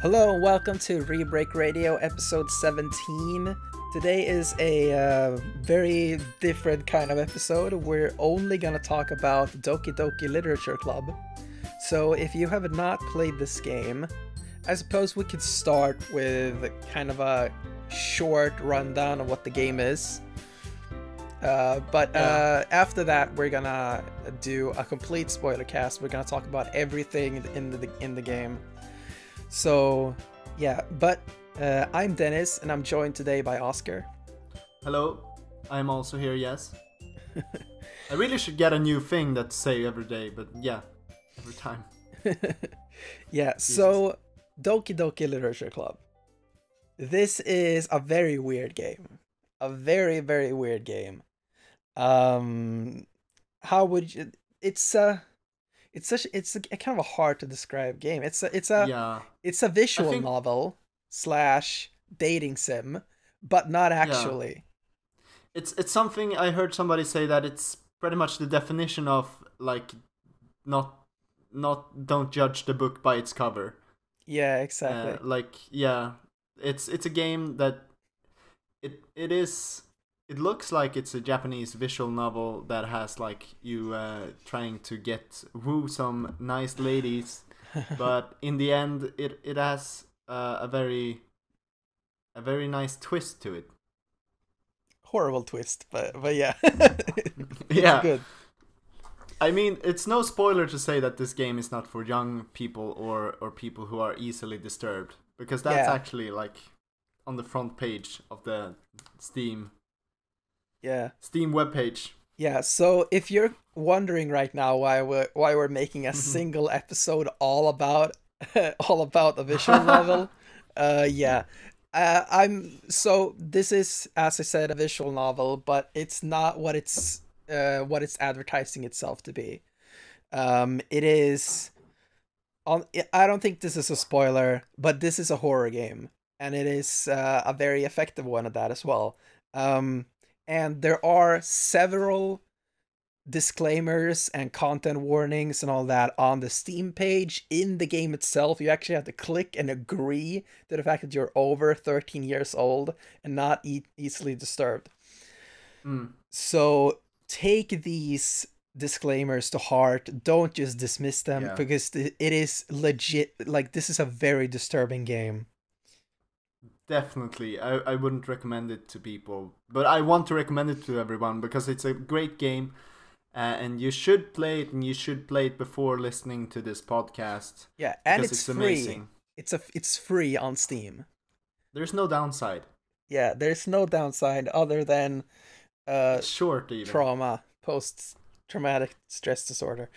Hello and welcome to Rebreak Radio episode 17. Today is a very different kind of episode. We're only gonna talk about Doki Doki Literature Club. So if you have not played this game, I suppose we could start with kind of a short rundown of what the game is. But after that, we're gonna do a complete spoiler cast. We're gonna talk about everything in the game. So, yeah, but I'm Dennis, and I'm joined today by Oscar. Hello, I'm also here, yes. I really should get a new thing that say every day, but yeah, every time. Yeah, so Doki Doki Literature Club. This is a very weird game. A very, very weird game. How would you... It's a kind of a hard to describe game. It's a visual novel / dating sim, but not actually. Yeah. It's something I heard somebody say that it's pretty much the definition of like not don't judge the book by its cover. Yeah, exactly. It's a game that it looks like it's a Japanese visual novel that has like you trying to woo some nice ladies, but in the end it has a very nice twist to it. Horrible twist, but yeah. Yeah, good. I mean, it's no spoiler to say that this game is not for young people or people who are easily disturbed, because that's actually like on the front page of the Steam webpage. Yeah, so if you're wondering right now why we're making a single episode all about a visual novel, this is, as I said, a visual novel, but it's not what it's advertising itself to be. It is I don't think this is a spoiler, but this is a horror game, and it is a very effective one at that as well. And there are several disclaimers and content warnings and all that on the Steam page. In the game itself, you actually have to click and agree to the fact that you're over 13 years old and not easily disturbed. So take these disclaimers to heart. Don't just dismiss them, because it is legit. Like, this is a very disturbing game. Definitely, I wouldn't recommend it to people, but I want to recommend it to everyone because it's a great game, and you should play it, and you should play it before listening to this podcast. Yeah, and it's free. Amazing. It's free on Steam. There's no downside. Yeah, there's no downside other than short even. Trauma, post-traumatic stress disorder.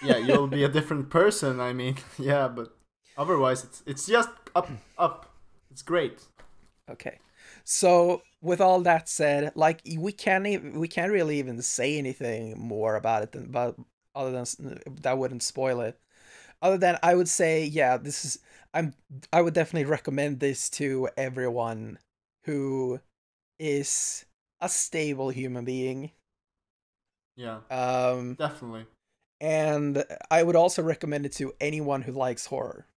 Yeah, you'll be a different person. I mean, yeah, but otherwise it's just up. It's great. Okay, so with all that said, like we can't really even say anything more about it other than that wouldn't spoil it. Other than I would say, I would definitely recommend this to everyone who is a stable human being. Yeah. Definitely. And I would also recommend it to anyone who likes horror.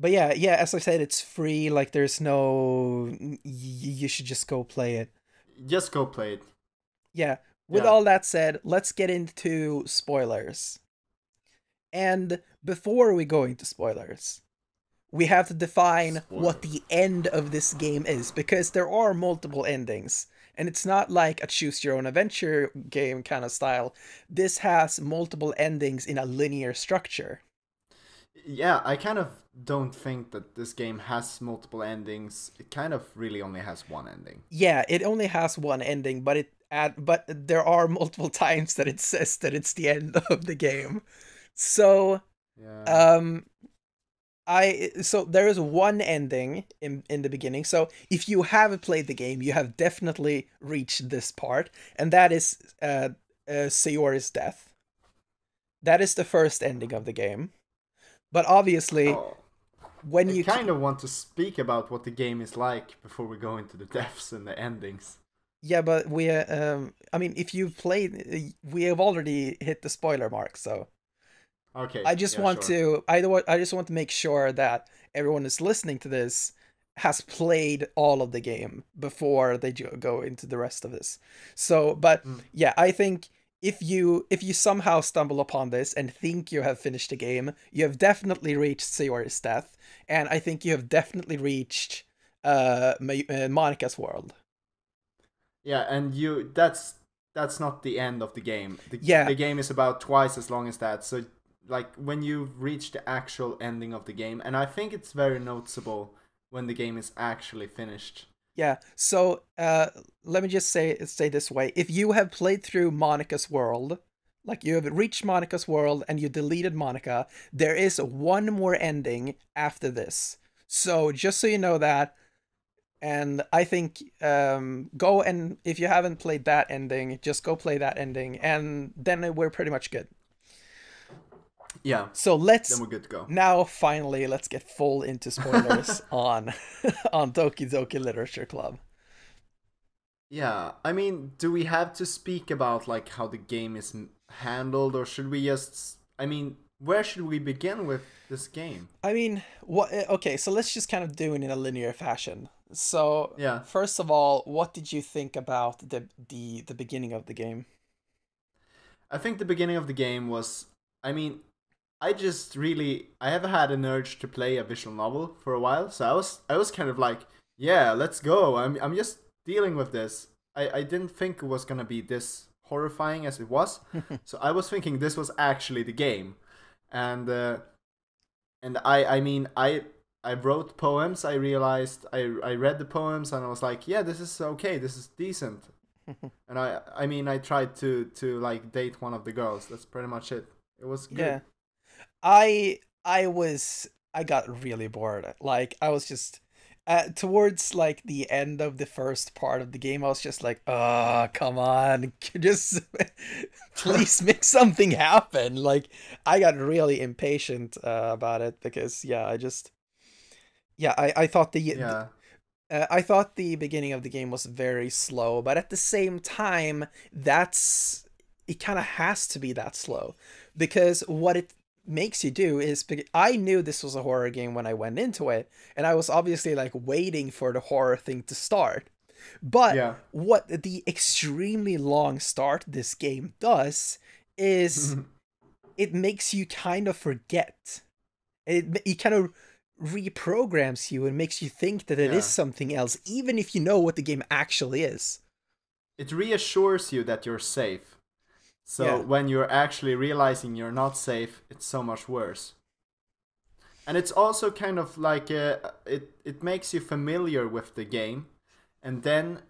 But yeah, as I said, it's free. Like, there's no... You should just go play it. Just go play it. Yeah. With all that said, let's get into spoilers. And before we go into spoilers, we have to define what the end of this game is, because there are multiple endings. And it's not like a choose-your-own-adventure game kind of style. This has multiple endings in a linear structure. Yeah, I kind of don't think that this game has multiple endings. It kind of really only has one ending. Yeah, it only has one ending, but there are multiple times that it says that it's the end of the game. So, so there is one ending in the beginning. So if you haven't played the game, you have definitely reached this part, and that is Sayori's death. That is the first ending of the game. But obviously, when you kind of want to speak about what the game is like before we go into the deaths and the endings. Yeah, but I mean, if you've played, we have already hit the spoiler mark, so Okay, I just yeah, want sure. to I just want to make sure that everyone who's listening to this has played all of the game before they go into the rest of this. So, but Mm. yeah, I think if you somehow stumble upon this and think you have finished the game, you have definitely reached Sayori's death, and I think you have definitely reached Monica's world. Yeah, and that's not the end of the game. Yeah, The game is about twice as long as that. So like when you reach the actual ending of the game, and I think it's very noticeable when the game is actually finished. yeah. So, let me just say this way: if you have played through Monica's world, like you have reached Monica's world and you deleted Monica, there is one more ending after this. So just so you know that, and I think go and if you haven't played that ending, just go play that ending, and then we're pretty much good. Yeah, So then let's we're good to go. now finally let's get full into spoilers on on Doki Doki Literature Club. Yeah, I mean, do we have to speak about like how the game is handled, or should we just? I mean, where should we begin with this game? I mean, what? Okay, so let's just kind of do it in a linear fashion. So Yeah, first of all, what did you think about the beginning of the game? I think the beginning of the game was. I mean, I just really I have had an urge to play a visual novel for a while, so I was kind of like, yeah, let's go. I'm just dealing with this. I didn't think it was gonna be this horrifying as it was, so I was thinking this was actually the game, and I mean I wrote poems. I realized I read the poems and I was like, yeah, this is okay. This is decent. And I mean I tried to like date one of the girls. That's pretty much it. It was good. Yeah. I got really bored. Like I was just towards like the end of the first part of the game, I was just like, "Oh, come on. Just please make something happen." Like I got really impatient about it because yeah, I thought Yeah. I thought the beginning of the game was very slow, but at the same time, that's it kind of has to be that slow because what it makes you do is I knew this was a horror game when I went into it, and I was obviously like waiting for the horror thing to start. But Yeah. what the extremely long start this game does is it makes you kind of forget. It kind of reprograms you and makes you think that it is Yeah. something else, even if you know what the game actually is. It reassures you that you're safe. So Yeah, when you're actually realizing you're not safe, it's so much worse. And it's also kind of like it makes you familiar with the game, and then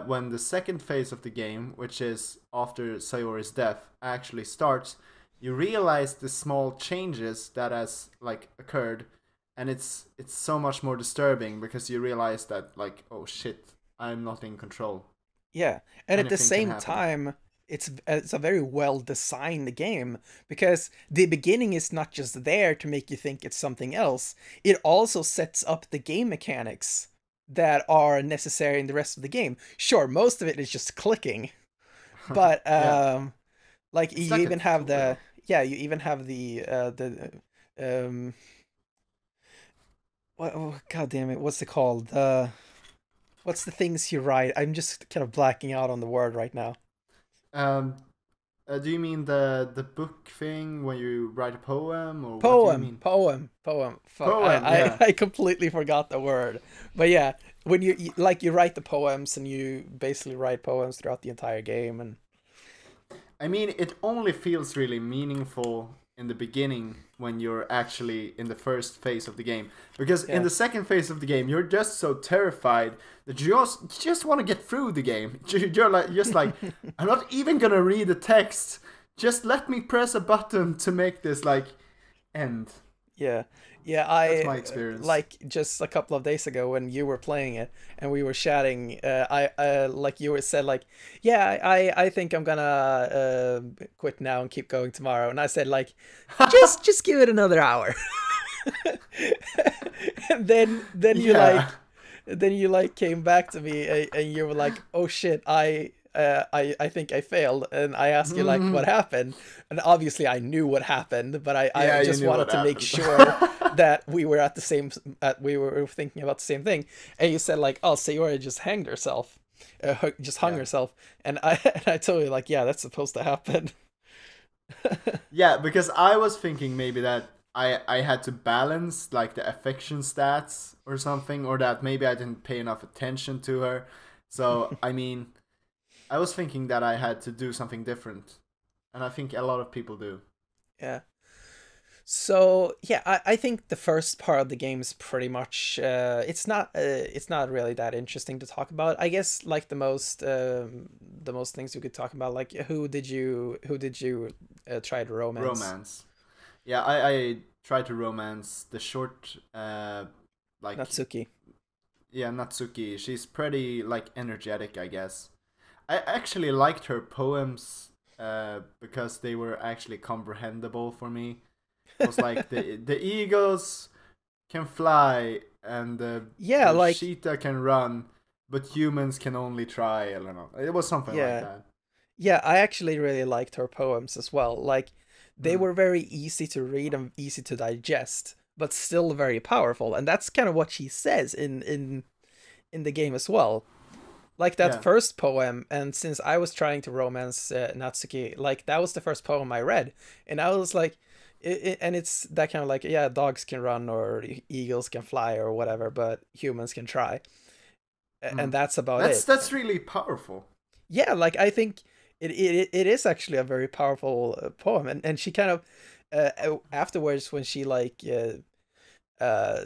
when the second phase of the game, which is after Sayori's death, actually starts, you realize the small changes that has like occurred, and it's so much more disturbing because you realize that like, oh shit, I'm not in control. yeah, and at the Anything can same happen. time, it's a very well designed game because the beginning is not just there to make you think it's something else. It also sets up the game mechanics that are necessary in the rest of the game. Sure, most of it is just clicking, but Yeah, like it's you like a even have the tutorial. yeah, you even have the what oh, god damn it, what's it called? What's the things you write? I'm just kind of blacking out on the word right now. Um, do you mean the book thing when you write a poem, or what do you Poem, mean? poem, poem. Fuck, Poem, yeah. I completely forgot the word. But yeah, when like you write the poems and you basically write poems throughout the entire game, and I mean, it only feels really meaningful in the beginning when you're actually in the first phase of the game. Because in yeah, the second phase of the game, you're just so terrified that you just want to get through the game. You're like, just like, I'm not even gonna read the text. Just let me press a button to make this like end. yeah, yeah. That's I my experience. like just a couple of days ago when you were playing it and we were chatting. I like you were said like, yeah, I think I'm gonna quit now and keep going tomorrow, and I said like, just give it another hour. And then you like Yeah. then you like came back to me and you were like, oh shit, I think I failed, and I asked you like what happened, and obviously I knew what happened, but I Yeah, you just knew wanted what to make happened. sure that we were at the same, we were thinking about the same thing. And you said like, oh, Sayori just hanged herself, just hung Yeah. herself, and I and I told you like, yeah, that's supposed to happen. Yeah, because I was thinking maybe that I had to balance like the affection stats or something, or that maybe I didn't pay enough attention to her. So I mean, I was thinking that I had to do something different, and I think a lot of people do. Yeah. So yeah, I think the first part of the game is pretty much it's not really that interesting to talk about. I guess like the most things we could talk about, like who did you try to romance? Romance. Yeah, I tried to romance the short like Natsuki. yeah, Natsuki. She's pretty like energetic, I guess. I actually liked her poems because they were actually comprehensible for me. It was like the eagles can fly and Yeah, the like cheetah can run, but humans can only try. I don't know. It was something like yeah. that. Yeah, I actually really liked her poems as well. Like they Mm. were very easy to read and easy to digest, but still very powerful. And that's kind of what she says in the game as well. Like that Yeah, first poem, and since I was trying to romance Natsuki, like that was the first poem I read, and I was like, and it's that kind of like, yeah, dogs can run or eagles can fly or whatever, but humans can try, and mm. that's about That's it. that's really powerful. Yeah, like I think it is actually a very powerful poem, and she kind of afterwards when she like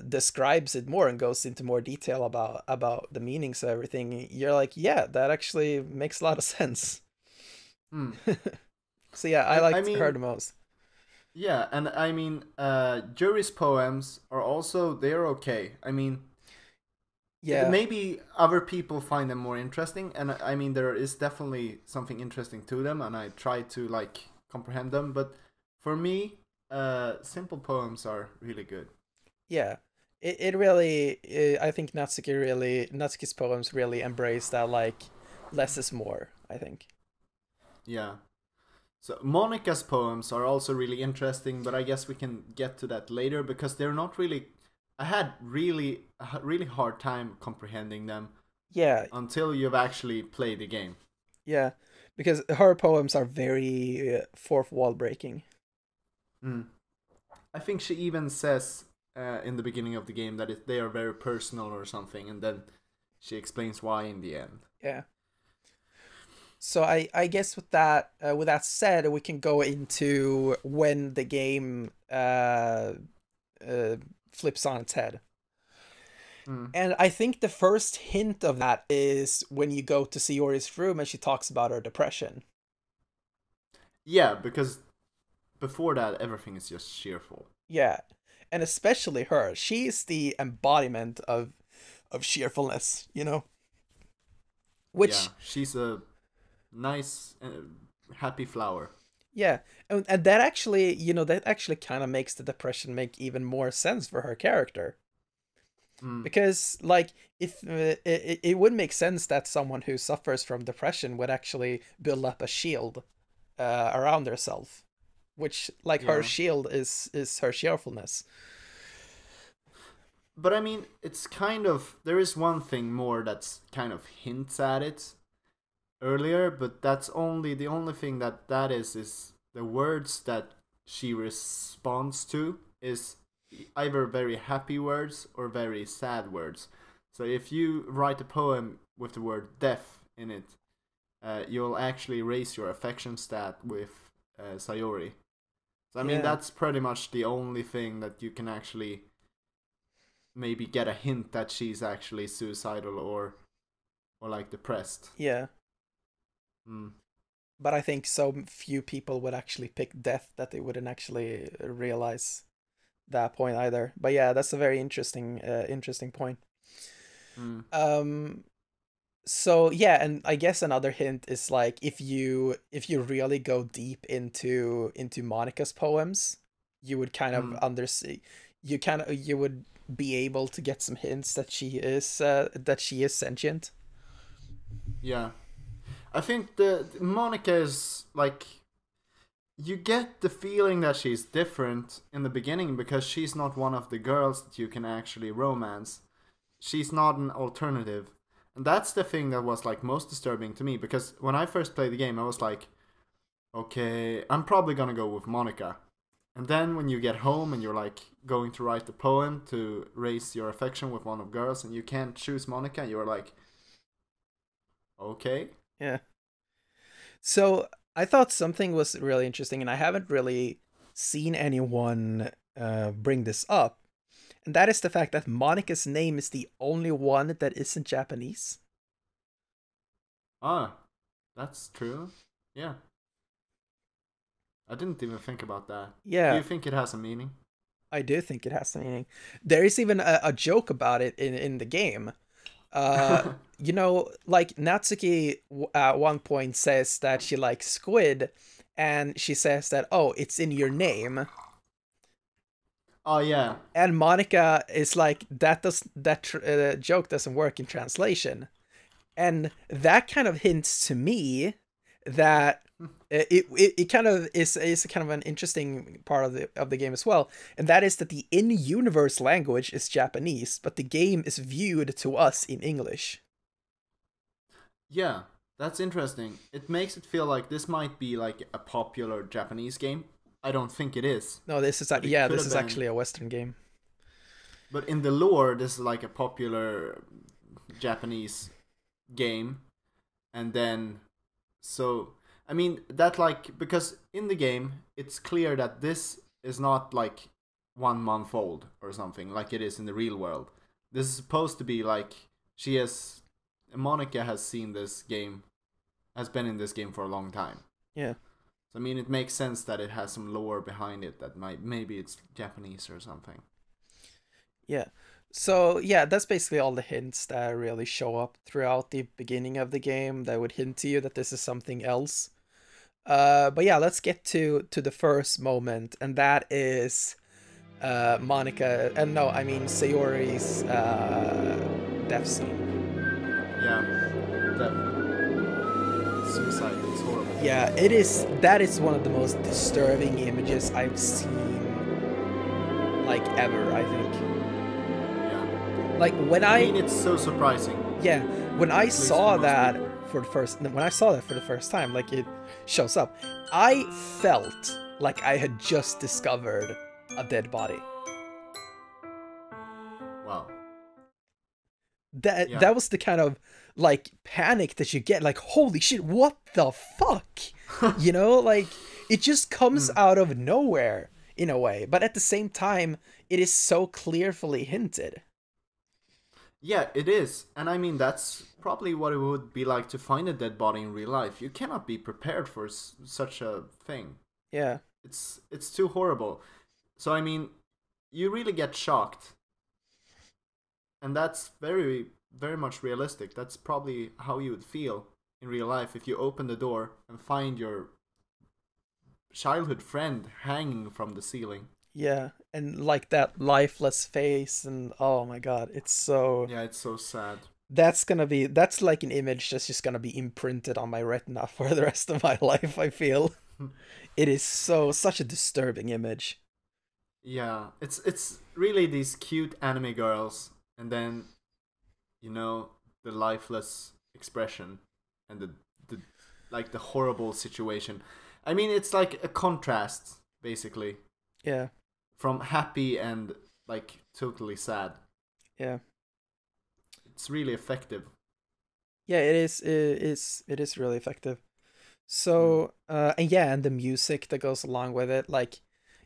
describes it more and goes into more detail about the meanings of everything, you're like, yeah, that actually makes a lot of sense. Mm. So yeah, I I liked her mean, the most. yeah, and I mean, Jury's poems are also they're okay. I mean, Yeah, maybe other people find them more interesting, and I mean, there is definitely something interesting to them, and I try to like comprehend them. But for me, simple poems are really good. yeah. It really I think Natsuki's poems really embrace that like less is more, I think. Yeah. So Monica's poems are also really interesting, but I guess we can get to that later because they're not really. I had really hard time comprehending them Yeah, until you've actually played the game. yeah, because her poems are very fourth wall breaking. Mm. I think she even says in the beginning of the game that they are very personal or something, and then she explains why in the end. Yeah. So I guess with that said, we can go into when the game uh, flips on its head. Mm. And I think the first hint of that is when you go to Sayori's room and she talks about her depression. Yeah, because before that, everything is just cheerful. Yeah. And especially her. She's the embodiment of cheerfulness, you know? Yeah, Which she's a nice, happy flower. yeah. And that actually, you know, that actually kind of makes the depression make even more sense for her character. Mm. Because like if it would make sense that someone who suffers from depression would actually build up a shield around herself, which like her Yeah. shield is her cheerfulness. But I mean, it's kind of. There is one thing more that's kind of hints at it earlier, but that's only the only thing that is the words that she responds to is either very happy words or very sad words. So if you write a poem with the word death in it, you'll actually raise your affection stat with Sayori. So I mean Yeah. that's pretty much the only thing that you can actually maybe get a hint that she's actually suicidal or like depressed. Yeah. Mm. But I think so few people would actually pick death that they wouldn't actually realize that point either. But yeah, that's a very interesting point. Mm. Um so yeah, and I guess another hint is like if you really go deep into Monica's poems, you would kind of Mm. undersee you would be able to get some hints that she is sentient. Yeah. I think the Monica is like, you get the feeling that she's different in the beginning because she's not one of the girls that you can actually romance. She's not an alternative. And that's the thing that was like most disturbing to me, because when I first played the game I was like, okay, I'm probably gonna go with Monica. And then when you get home and you're like going to write the poem to raise your affection with one of girls and you can't choose Monica, you're like, okay. Yeah. So I thought something was really interesting, and I haven't really seen anyone bring this up, and that is the fact that Monica's name is the only one that isn't Japanese. Ah, that's true. Yeah. I didn't even think about that. Yeah. Do you think it has a meaning? I do think it has a meaning. There is even a joke about it in the game. You know, like Natsuki at one point says that she likes squid, and she says that, oh, it's in your name. Oh yeah. And Monica is like, that joke doesn't work in translation, and that kind of hints to me that it kind of is kind of an interesting part of the game as well, and that is that the in-universe language is Japanese, but the game is viewed to us in English. Yeah, that's interesting. It makes it feel like this might be like a popular Japanese game. I don't think it is. No, this is this is actually a Western game. But in the lore, this is like a popular Japanese game, and then so I mean that, like, because in the game it's clear that this is not like 1 month old or something like it is in the real world. This is supposed to be like Monica has seen this game, has been in this game for a long time. Yeah. So I mean, it makes sense that it has some lore behind it that maybe it's Japanese or something. Yeah. So yeah, that's basically all the hints that really show up throughout the beginning of the game that would hint to you that this is something else. But yeah, let's get to the first moment, and that is Monica, and no, I mean Sayori's death scene. Yeah, that suicide is horrible. Yeah, that is one of the most disturbing images I've seen, like, ever, I think. Yeah. Like, when I mean, it's so surprising. Yeah, when I saw that for the first time, like, it shows up, I felt like I had just discovered a dead body. Wow. That was the kind of, like, panic that you get, like, holy shit, what the fuck? You know, like, it just comes out of nowhere in a way, but at the same time it is so clearly hinted. Yeah, it is. And I mean, that's probably what it would be like to find a dead body in real life. You cannot be prepared for such a thing. Yeah. It's too horrible. So I mean, you really get shocked. And that's very, very much realistic. That's probably how you would feel in real life if you open the door and find your childhood friend hanging from the ceiling. Yeah, and like that lifeless face, and oh my god, it's so... Yeah, it's so sad. That's like an image that's just gonna be imprinted on my retina for the rest of my life, I feel. It is such a disturbing image. Yeah, it's really these cute anime girls, and then, you know, the lifeless expression and the like the horrible situation. I mean, it's like a contrast, basically. Yeah. From happy and like totally sad. Yeah. It's really effective. Yeah, it is really effective. So and the music that goes along with it, like,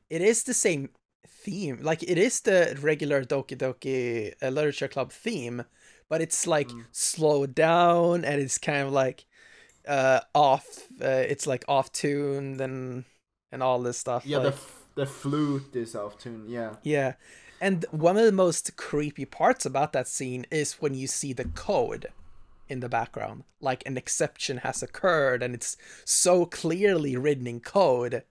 it is the same theme. Like, it is the regular Doki Doki Literature Club theme, but it's like slowed down, and it's kind of like off. It's like off tuned and all this stuff. Yeah, like, the flute is off tune. Yeah. Yeah, and one of the most creepy parts about that scene is when you see the code in the background. Like, an exception has occurred, and it's so clearly written in code,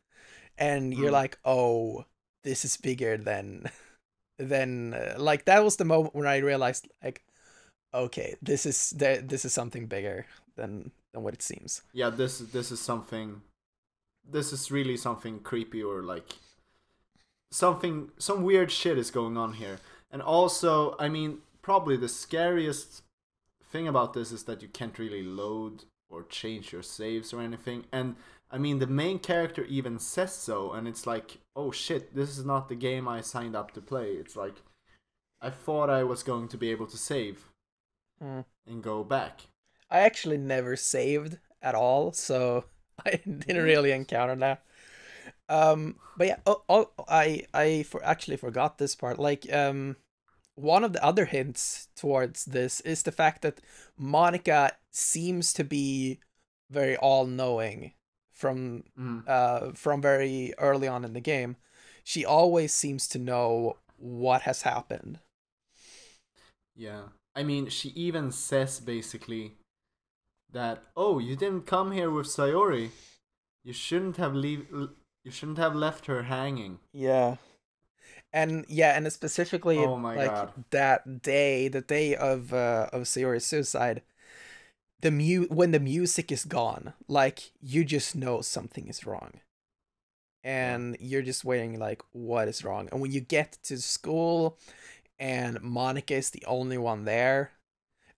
and you're like, oh, this is bigger than like, that was the moment when I realized, like, okay, this is something bigger than than what it seems. Yeah, this is something. This is really something creepy, or like some weird shit is going on here. And also, I mean, probably the scariest thing about this is that you can't really load or change your saves or anything. And I mean, the main character even says so, and it's like, oh shit, this is not the game I signed up to play. It's like, I thought I was going to be able to save and go back. I actually never saved at all, so I didn't really encounter that. But yeah, actually forgot this part. Like, one of the other hints towards this is the fact that Monica seems to be very all-knowing from very early on in the game. She always seems to know what has happened. Yeah. I mean, she even says basically that, oh, you didn't come here with Sayori. You shouldn't have left her hanging. Yeah. And specifically, oh my God, that day, the day of Sayori's suicide, when the music is gone, like, you just know something is wrong. And you're just waiting, like, what is wrong? And when you get to school and Monica is the only one there,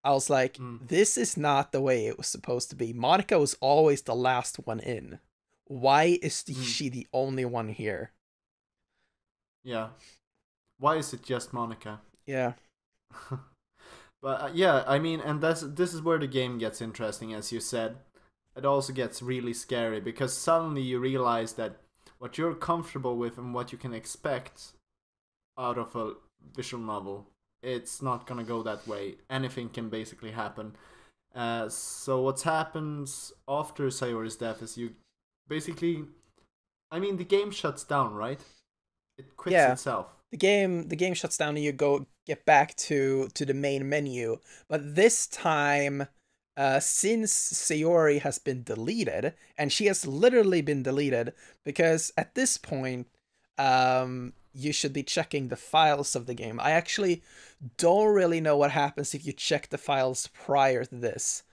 I was like, this is not the way it was supposed to be. Monica was always the last one in. Why is she the only one here? Yeah. Why is it just Monica? Yeah. But yeah, I mean, and this is where the game gets interesting, as you said. It also gets really scary because suddenly you realize that what you're comfortable with and what you can expect out of a visual novel, it's not gonna go that way. Anything can basically happen. So what happens after Sayori's death is you basically, I mean, the game shuts down, right? It quits itself. The game shuts down and you get back to the main menu. But this time, since Sayori has been deleted, and she has literally been deleted, because at this point, you should be checking the files of the game. I actually don't really know what happens if you check the files prior to this.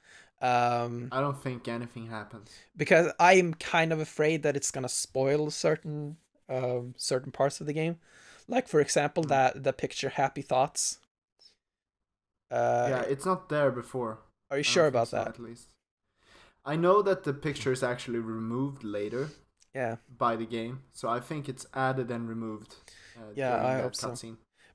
I don't think anything happens. Because I'm kind of afraid that it's gonna spoil certain parts of the game. Like, for example, the picture Happy Thoughts. Yeah, it's not there before. Are you sure about that? At least. I know that the picture is actually removed later. Yeah. By the game, so I think it's added and removed. Yeah, I hope so.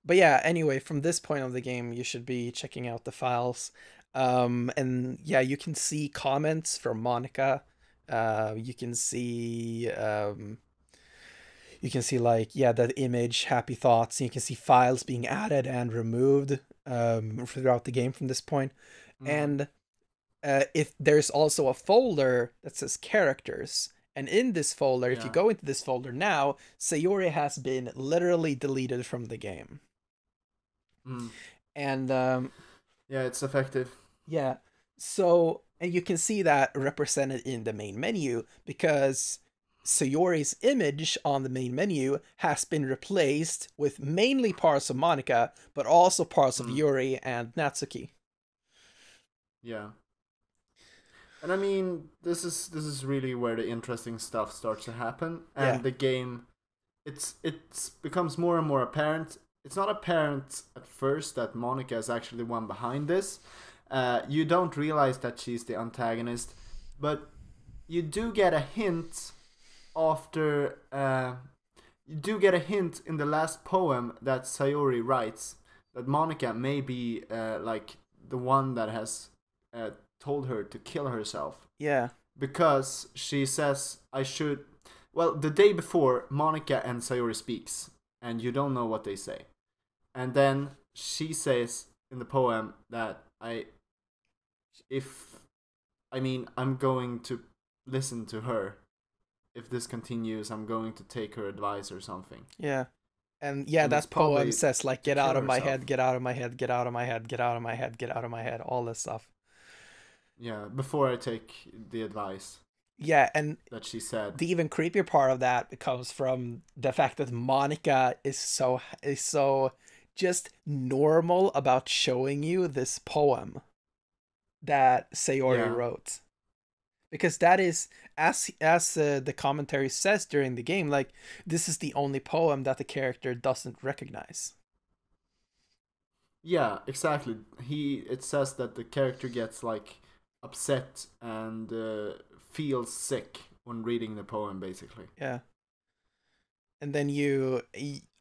But yeah, anyway, from this point of the game, you should be checking out the files. And yeah, you can see comments from Monica. You can see like, yeah, that image, Happy Thoughts. You can see files being added and removed throughout the game from this point. And if there's also a folder that says characters. And in this folder, if you go into this folder now, Sayori has been literally deleted from the game. And yeah, it's effective. Yeah. So, and you can see that represented in the main menu because Sayori's image on the main menu has been replaced with mainly parts of Monica, but also parts of Yuri and Natsuki. Yeah. And I mean, this is really where the interesting stuff starts to happen, and the game, it's becomes more and more apparent. It's not apparent at first that Monica is actually the one behind this. You don't realize that she's the antagonist, but you do get a hint after. You do get a hint in the last poem that Sayori writes that Monica may be like the one that has. Told her to kill herself. Yeah. Because she says, I should... Well, the day before, Monica and Sayori speaks, and you don't know what they say. And then she says in the poem that I'm going to listen to her. If this continues, I'm going to take her advice or something. Yeah. And yeah, that poem says, like, get out of my head, get out of my head, get out of my head, get out of my head, get out of my head, all this stuff. Yeah, before I take the advice. Yeah, and that she said. The even creepier part of that comes from the fact that Monica is so just normal about showing you this poem that Sayori wrote. because that is, as the commentary says during the game, like this is the only poem that the character doesn't recognize. Yeah, exactly. It says that the character gets like upset and feels sick when reading the poem, basically. Yeah. And then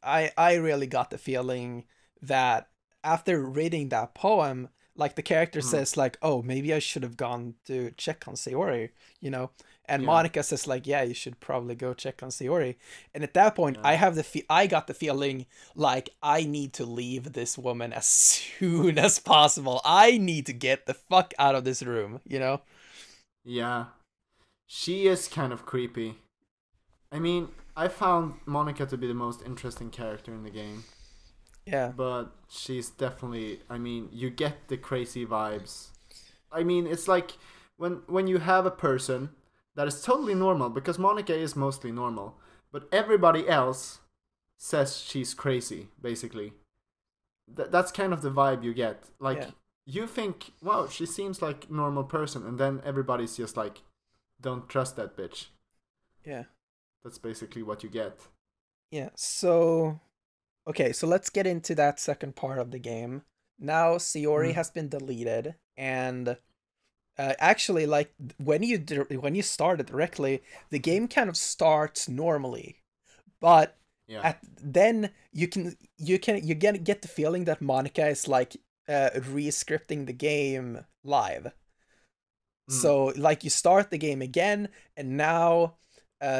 I really got the feeling that after reading that poem, like the character Mm. says like, oh, maybe I should have gone to check on Sayori, you know. And Yeah, Monica says like, yeah, you should probably go check on Sayori. And at that point, yeah, I got the feeling like I need to leave this woman as soon as possible. I need to get the fuck out of this room, you know. yeah. She is kind of creepy. I mean, I found Monica to be the most interesting character in the game, Yeah. but she's definitely. I mean, you get the crazy vibes. I mean, it's like when you have a person that is totally normal, because Monica is mostly normal, but everybody else says she's crazy, basically. That's kind of the vibe you get. Like, Yeah. you think, wow, she seems like a normal person, and then everybody's just like, don't trust that bitch. Yeah. That's basically what you get. Yeah. So okay, so let's get into that second part of the game. Now Sayori Mm. has been deleted, and actually, like when you start it directly, the game kind of starts normally, but Yeah. then you get the feeling that Monica is like re-scripting the game live. Mm. So like you start the game again, and now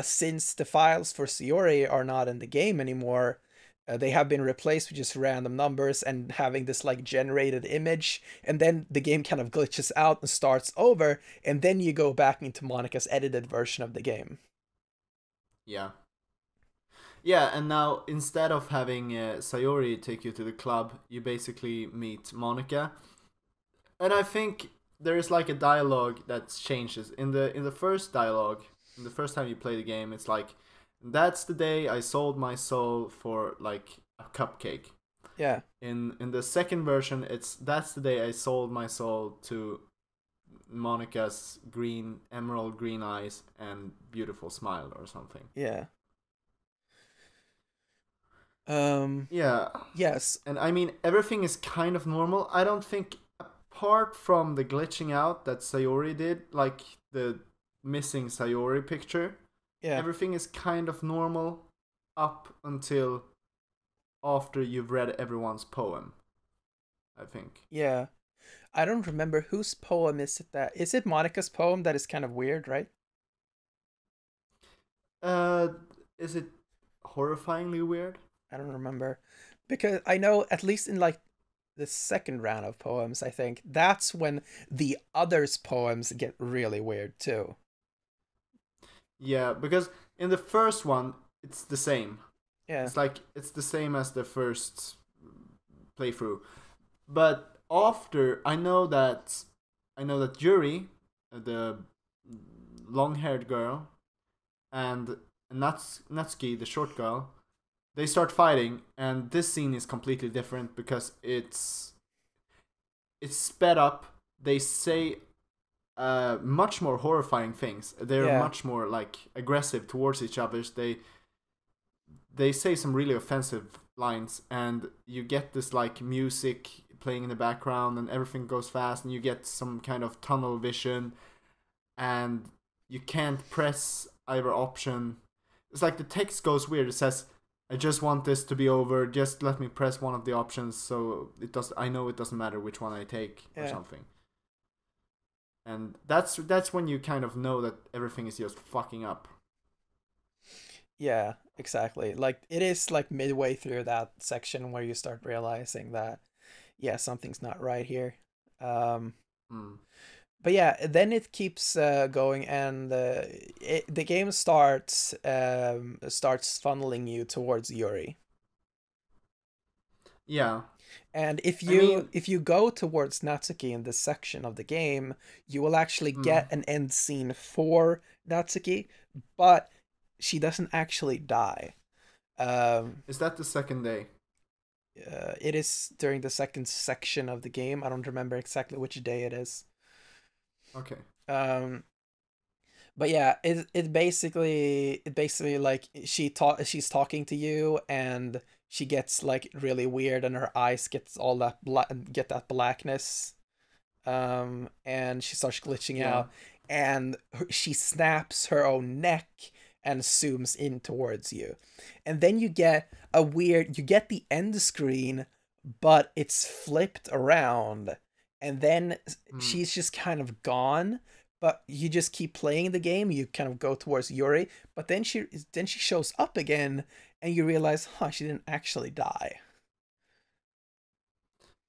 since the files for Sayori are not in the game anymore, they have been replaced with just random numbers and having this like generated image, and then the game kind of glitches out and starts over, and then you go back into Monica's edited version of the game. Yeah. Yeah, and now instead of having Sayori take you to the club, you basically meet Monica. And I think there is like a dialogue that changes. In the first dialogue, in the first time you play the game, it's like, that's the day I sold my soul for like a cupcake. Yeah, In the second version, it's that's the day I sold my soul to Monica's green emerald green eyes and beautiful smile or something. yeah. Um, Yeah, yes, and I mean everything is kind of normal. I don't think, apart from the glitching out that Sayori did, like the missing Sayori picture, yeah, everything is kind of normal up until after you've read everyone's poem, I think. yeah. I don't remember whose poem is it that is it Monica's poem that is kind of weird, right? Uh, is it horrifyingly weird? I don't remember because I know at least in like the second round of poems, I think that's when the others' poems get really weird too. Yeah, because in the first one, it's the same. Yeah, It's like it's the same as the first playthrough. But after, I know that Yuri, the long-haired girl, and Natsuki, the short girl, they start fighting, and this scene is completely different because it's sped up. They say much more horrifying things. They're yeah, much more like aggressive towards each other. They say some really offensive lines, and you get this like music playing in the background, and everything goes fast, and you get some kind of tunnel vision, and you can't press either option. It's like the text goes weird. It says, I just want this to be over. Just let me press one of the options so it does. I know it doesn't matter which one I take or yeah, something. And that's when you kind of know that everything is just fucking up. yeah, exactly. Like it is like midway through that section where you start realizing that yeah, something's not right here. Um, Mm. but yeah, then it keeps going, and the game starts funneling you towards Yuri. Yeah, And I mean, if you go towards Natsuki in this section of the game, you will actually mm, get an end scene for Natsuki, but she doesn't actually die. Um, is that the second day? it is during the second section of the game. I don't remember exactly which day it is. Okay. Um, But yeah, it basically like she's talking to you, and she gets like really weird, and her eyes gets all that get that blackness, and she starts glitching Yeah. out, and she snaps her own neck and zooms in towards you, and then you get the end screen, but it's flipped around, and then Mm. she's just kind of gone, but you just keep playing the game. You kind of go towards Yuri, but then she shows up again, and you realize, huh, she didn't actually die.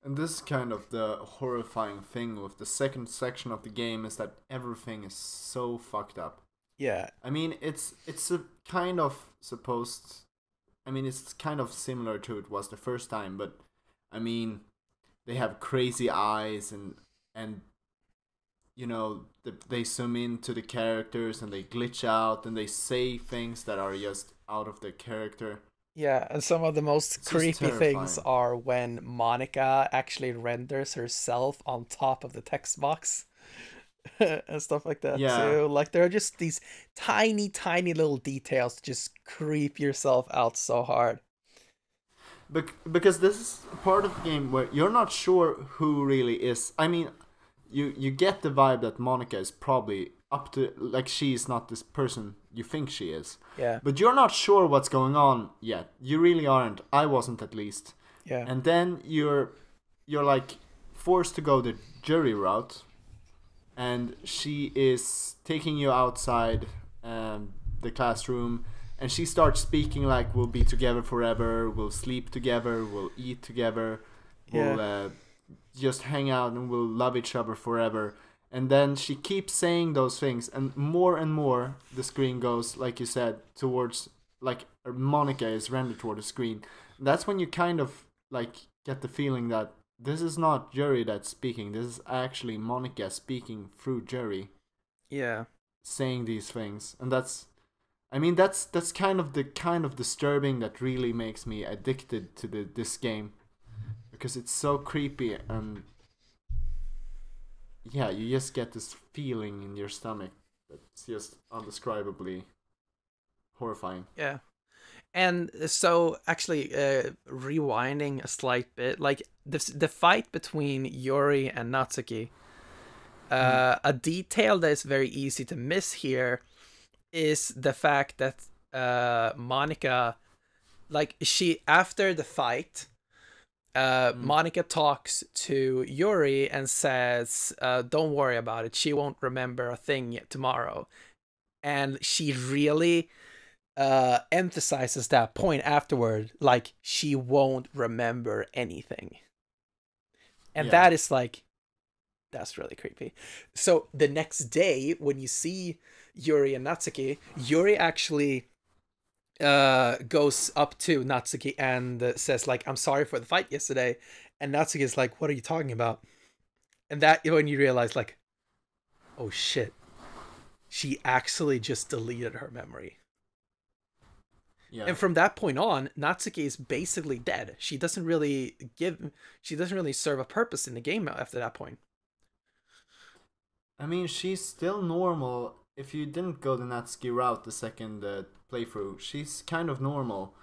And this is kind of the horrifying thing with the second section of the game, is that everything is so fucked up. Yeah, I mean, it's a kind of supposed. I mean, it's kind of similar to it was the first time, but I mean, they have crazy eyes, and they zoom into the characters and they glitch out and they say things that are just out of their character. yeah, and some of the most It's just creepy things terrifying. are when Monica actually renders herself on top of the text box. And stuff like that Yeah, too. Like there are just these tiny, tiny little details to just creep yourself out so hard. because this is part of the game where you're not sure who really is. I mean, you get the vibe that Monica is probably up to, like, she's not this person you think she is, Yeah, but you're not sure what's going on yet. You really aren't. I wasn't, at least. yeah, And then you're like forced to go the jury route, and she is taking you outside the classroom, and she starts speaking like, we'll be together forever, we'll sleep together, we'll eat together, yeah, we'll just hang out, and we'll love each other forever. And then she keeps saying those things, and more the screen goes, like you said, towards, like, Monica is rendered toward the screen. That's when you kind of like get the feeling that this is not Jury that's speaking. This is actually Monica speaking through Jury, yeah, saying these things. And that's kind of disturbing, that really makes me addicted to this game, because it's so creepy, and yeah, you just get this feeling in your stomach that's just undescribably horrifying. yeah. And so actually rewinding a slight bit, like the fight between Yuri and Natsuki, Mm. a detail that is very easy to miss here is the fact that Monica, like, she after the fight, Mm. Monica talks to Yuri and says, "Don't worry about it. She won't remember a thing yet tomorrow." And she really emphasizes that point afterward, like she won't remember anything, and Yeah. that is like, that's really creepy. So the next day, when you see Yuri and Natsuki, Yuri actually goes up to Natsuki and says like, "I'm sorry for the fight yesterday," and Natsuki is like, "What are you talking about?" And that when you realize like, oh shit, she actually just deleted her memory. Yeah. And from that point on, Natsuki is basically dead. She doesn't really serve a purpose in the game after that point. I mean, she's still normal. If you didn't go the Natsuki route the second playthrough, she's kind of normal.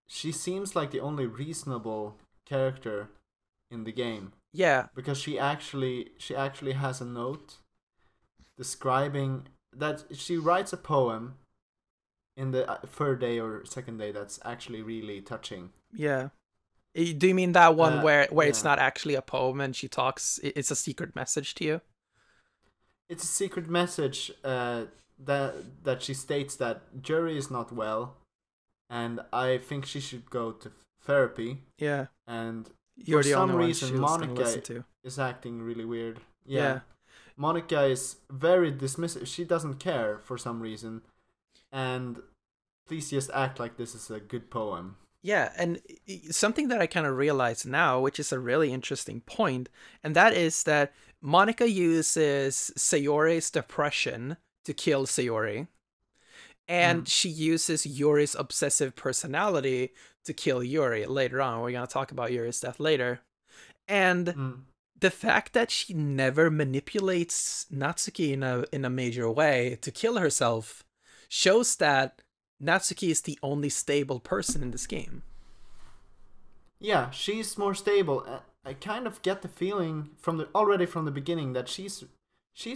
She seems like the only reasonable character in the game, Yeah, because she actually has a note describing that she writes a poem in the third day or second day that's actually really touching. yeah. Do you mean that one where it's Yeah. not actually a poem and she talks? It's a secret message to you. It's a secret message that she states that Jury is not well, and I think she should go to therapy. Yeah, And you're for the only some one reason, she was gonna listen Monica to. is acting really weird. Yeah, Yeah, Monica is very dismissive. She doesn't care for some reason, and please just act like this is a good poem. yeah, and something that I kind of realize now, which is a really interesting point, and that is that Monica uses Sayori's depression to kill Sayori, and Mm. she uses Yuri's obsessive personality to kill Yuri later on. We're gonna talk about Yuri's death later. And Mm. the fact that she never manipulates Natsuki in a major way to kill herself shows that Natsuki is the only stable person in this game. Yeah, she's more stable. I kind of get the feeling already from the beginning that she's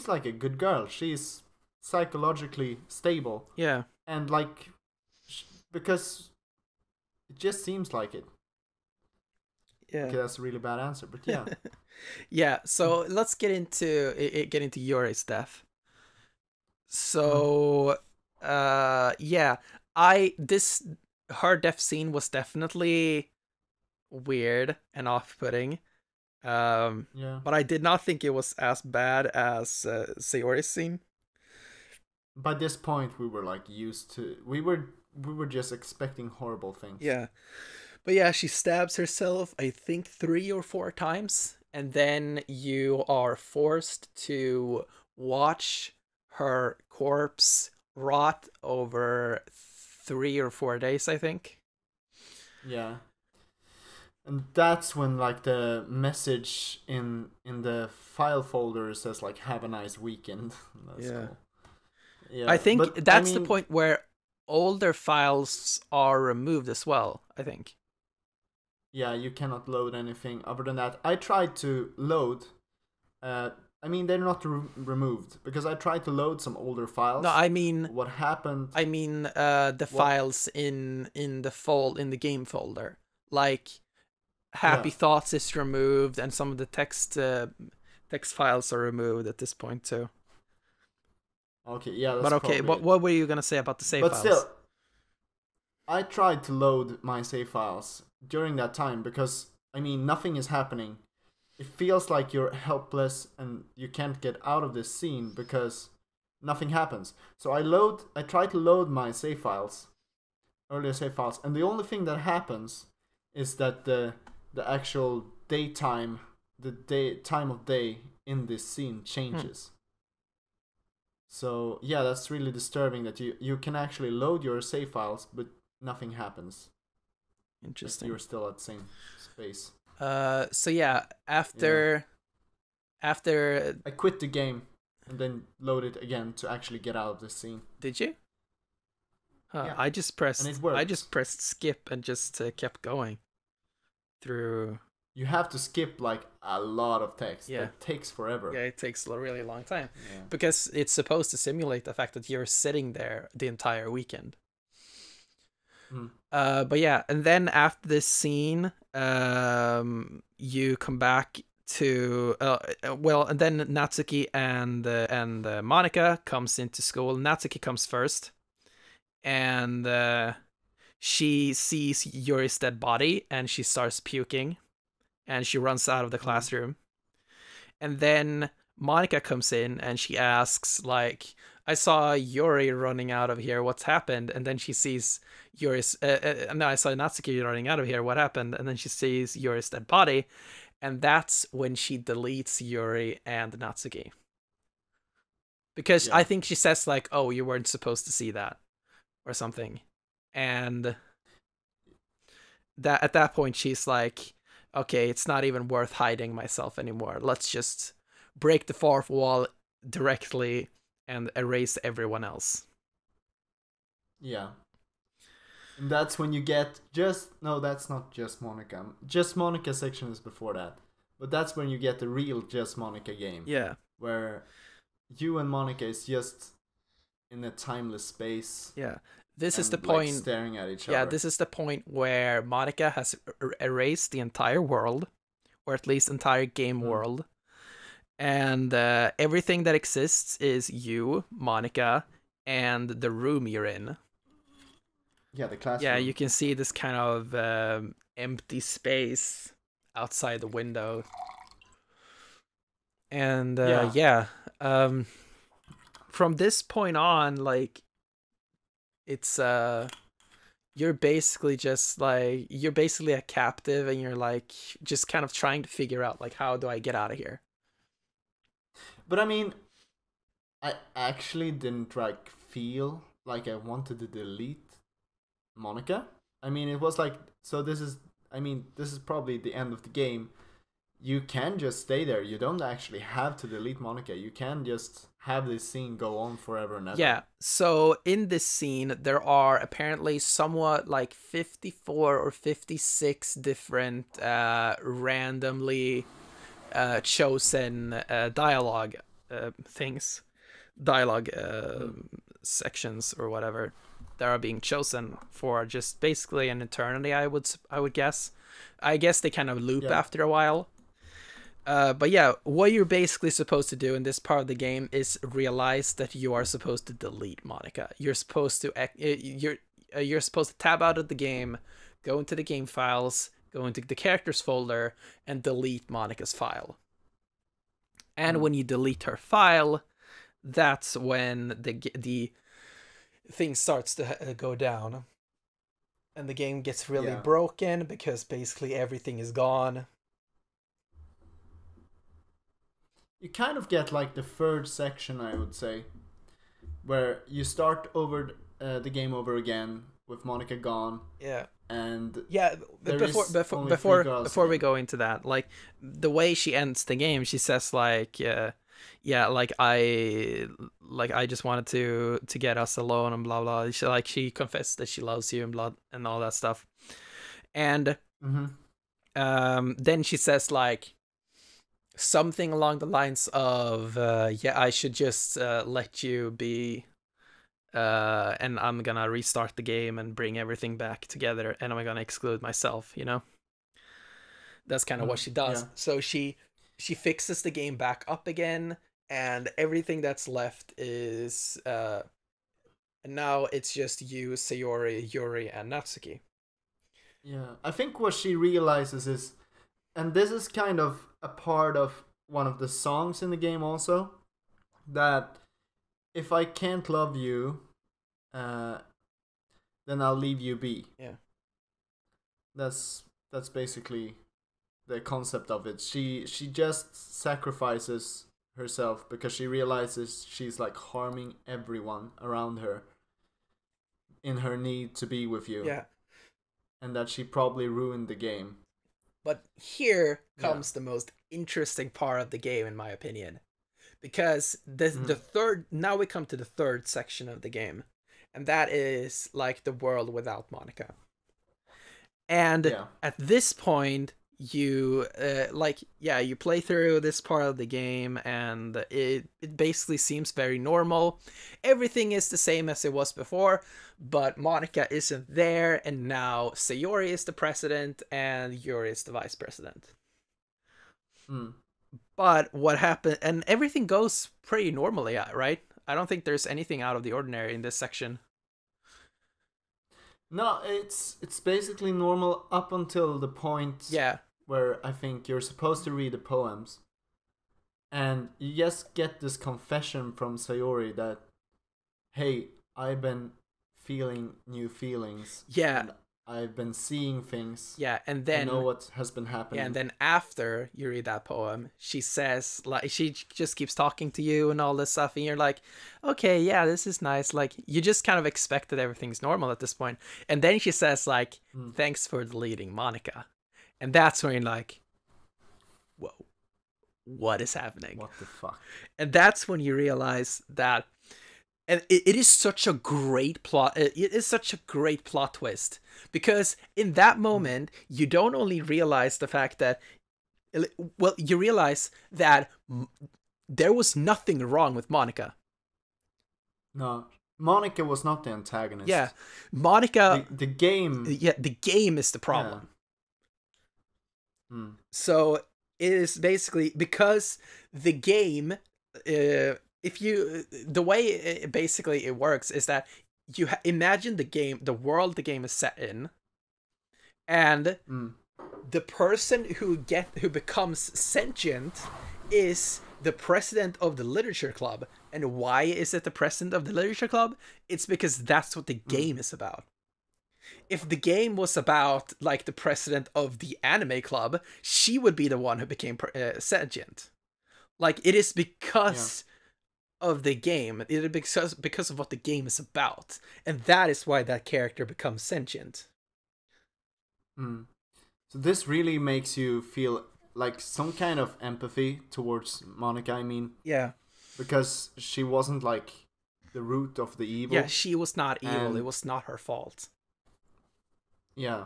like a good girl. She's psychologically stable. Yeah. And like, because it just seems like it. Yeah. Okay, that's a really bad answer, but yeah. Yeah, so let's get into Yuri's death. So, yeah, her death scene was definitely weird and off-putting. Yeah. But I did not think it was as bad as Sayori's scene. By this point, we were like used to. We were just expecting horrible things. Yeah. But yeah, she stabs herself, I think 3 or 4 times, and then you are forced to watch her corpse rot over 3 or 4 days, I think. Yeah. And that's when like the message in the file folder says like "Have a nice weekend." That's cool. Yeah. I think that's the point where older files are removed as well, I think. Yeah, you cannot load anything other than that. I tried to load. I mean, they're not removed because I tried to load some older files. No, I mean what happened. I mean the files in the game folder, like Happy Thoughts is removed, and some of the text files are removed at this point too. Okay, yeah, that's but okay, what were you gonna say about the save files? But still, I tried to load my save files during that time because, I mean, nothing is happening. It feels like you're helpless and you can't get out of this scene because nothing happens. So I try to load my save files, earlier save files, and the only thing that happens is that the actual time of day in this scene changes. So yeah, that's really disturbing that you can actually load your save files, but nothing happens. Interesting. Like you're still at the same space. So yeah, after I quit the game and then load it again to actually get out of the scene. Did you? Yeah. I just pressed skip and just kept going through. You have to skip like a lot of text. Yeah. That takes forever. Yeah, it takes a really long time. Yeah. Because it's supposed to simulate the fact that you're sitting there the entire weekend. But yeah, and then after this scene, you come back to and then Natsuki and Monika comes into school. Natsuki comes first, and she sees Yuri's dead body, and she starts puking, and she runs out of the classroom. And then Monika comes in, and she asks, like, I saw Yuri running out of here. What's happened? And then she sees Yuri's... no, I saw Natsuki running out of here. What happened? And then she sees Yuri's dead body. And that's when she deletes Yuri and Natsuki. Because I think she says, like, oh, you weren't supposed to see that. Or something. And at that point, she's like, okay, it's not even worth hiding myself anymore. Let's just break the fourth wall directly and erase everyone else. Yeah. And that's when you get no, that's not Just Monika. Just Monika section is before that. But that's when you get the real Just Monika game. Yeah. Where you and Monika is just in a timeless space. Yeah. This is the point. Staring at each other. Yeah, this is the point where Monika has erased the entire world, or at least entire game world. And everything that exists is you, Monika, and the room you're in. Yeah, the classroom. Yeah, you can see this kind of empty space outside the window. And from this point on, like, it's you're basically a captive, and you're like just kind of trying to figure out, like, how do I get out of here? But I mean, I actually didn't like feel like I wanted to delete Monika. I mean, it was like, so this is probably the end of the game. you can just stay there. You don't actually have to delete Monica. You can just have this scene go on forever and ever. Yeah, so in this scene, there are apparently somewhat like 54 or 56 different randomly chosen dialogue things, dialogue sections or whatever that are being chosen for just basically an eternity. I would guess. I guess they kind of loop after a while. But yeah, what you're basically supposed to do in this part of the game is realize that you are supposed to delete Monica. You're supposed to you're supposed to tab out of the game, go into the game files, go into the characters folder, and delete Monica's file. And when you delete her file, that's when the thing starts to go down, and the game gets really broken because basically everything is gone. You kind of get like the third section, I would say, where you start over the game over again with Monica gone. Yeah. And before we go into that, like the way she ends the game, she says like, like I just wanted to get us alone and blah blah. She confessed that she loves you and blah and all that stuff, and then she says like something along the lines of I should just let you be, and I'm gonna restart the game and bring everything back together, and I'm gonna exclude myself, you know. That's kind of what she does. So she fixes the game back up again, and everything that's left is now it's just you, Sayori, Yuri, and Natsuki. Yeah, I think what she realizes is, and this is kind of a part of one of the songs in the game also, that if I can't love you, then I'll leave you be. Yeah. That's basically the concept of it. She just sacrifices herself because she realizes she's like harming everyone around her in her need to be with you. Yeah. And that she probably ruined the game. But here comes the most interesting part of the game, in my opinion, because the third. Now we come to the third section of the game, and that is like the world without Monica. And at this point, you you play through this part of the game, and it basically seems very normal. Everything is the same as it was before, but Monica isn't there, and now Sayori is the president and Yuri is the vice president. But what happened, and everything goes pretty normally, right? I don't think there's anything out of the ordinary in this section. No, it's basically normal up until the point where I think you're supposed to read the poems, and you just get this confession from Sayori that, hey, I've been feeling new feelings. Yeah. And I've been seeing things. Yeah, and then I know what has been happening. Yeah, and then after you read that poem, she says, like, she just keeps talking to you and all this stuff, and you're like, okay, yeah, this is nice. Like, you just kind of expect that everything's normal at this point. And then she says, like, thanks for deleting Monica. And that's when you're like, whoa, what is happening? What the fuck? And that's when you realize that, and it is such a great plot. It is such a great plot twist, because in that moment, you don't only realize the fact that, well, you realize that there was nothing wrong with Monica. No, Monica was not the antagonist. Yeah, Monica. The game. Yeah, the game is the problem. So it is basically because the game. The way it works is that you imagine the game, the world the game is set in, and the person who becomes sentient is the president of the literature club. And why is it the president of the literature club? It's because that's what the game is about. If the game was about like the president of the anime club, she would be the one who became sentient. Like, it is because of the game. It is because of what the game is about, and that is why that character becomes sentient. So this really makes you feel like some kind of empathy towards Monica. I mean, Yeah. because she wasn't like the root of the evil. Yeah, she was not evil. And it was not her fault. yeah,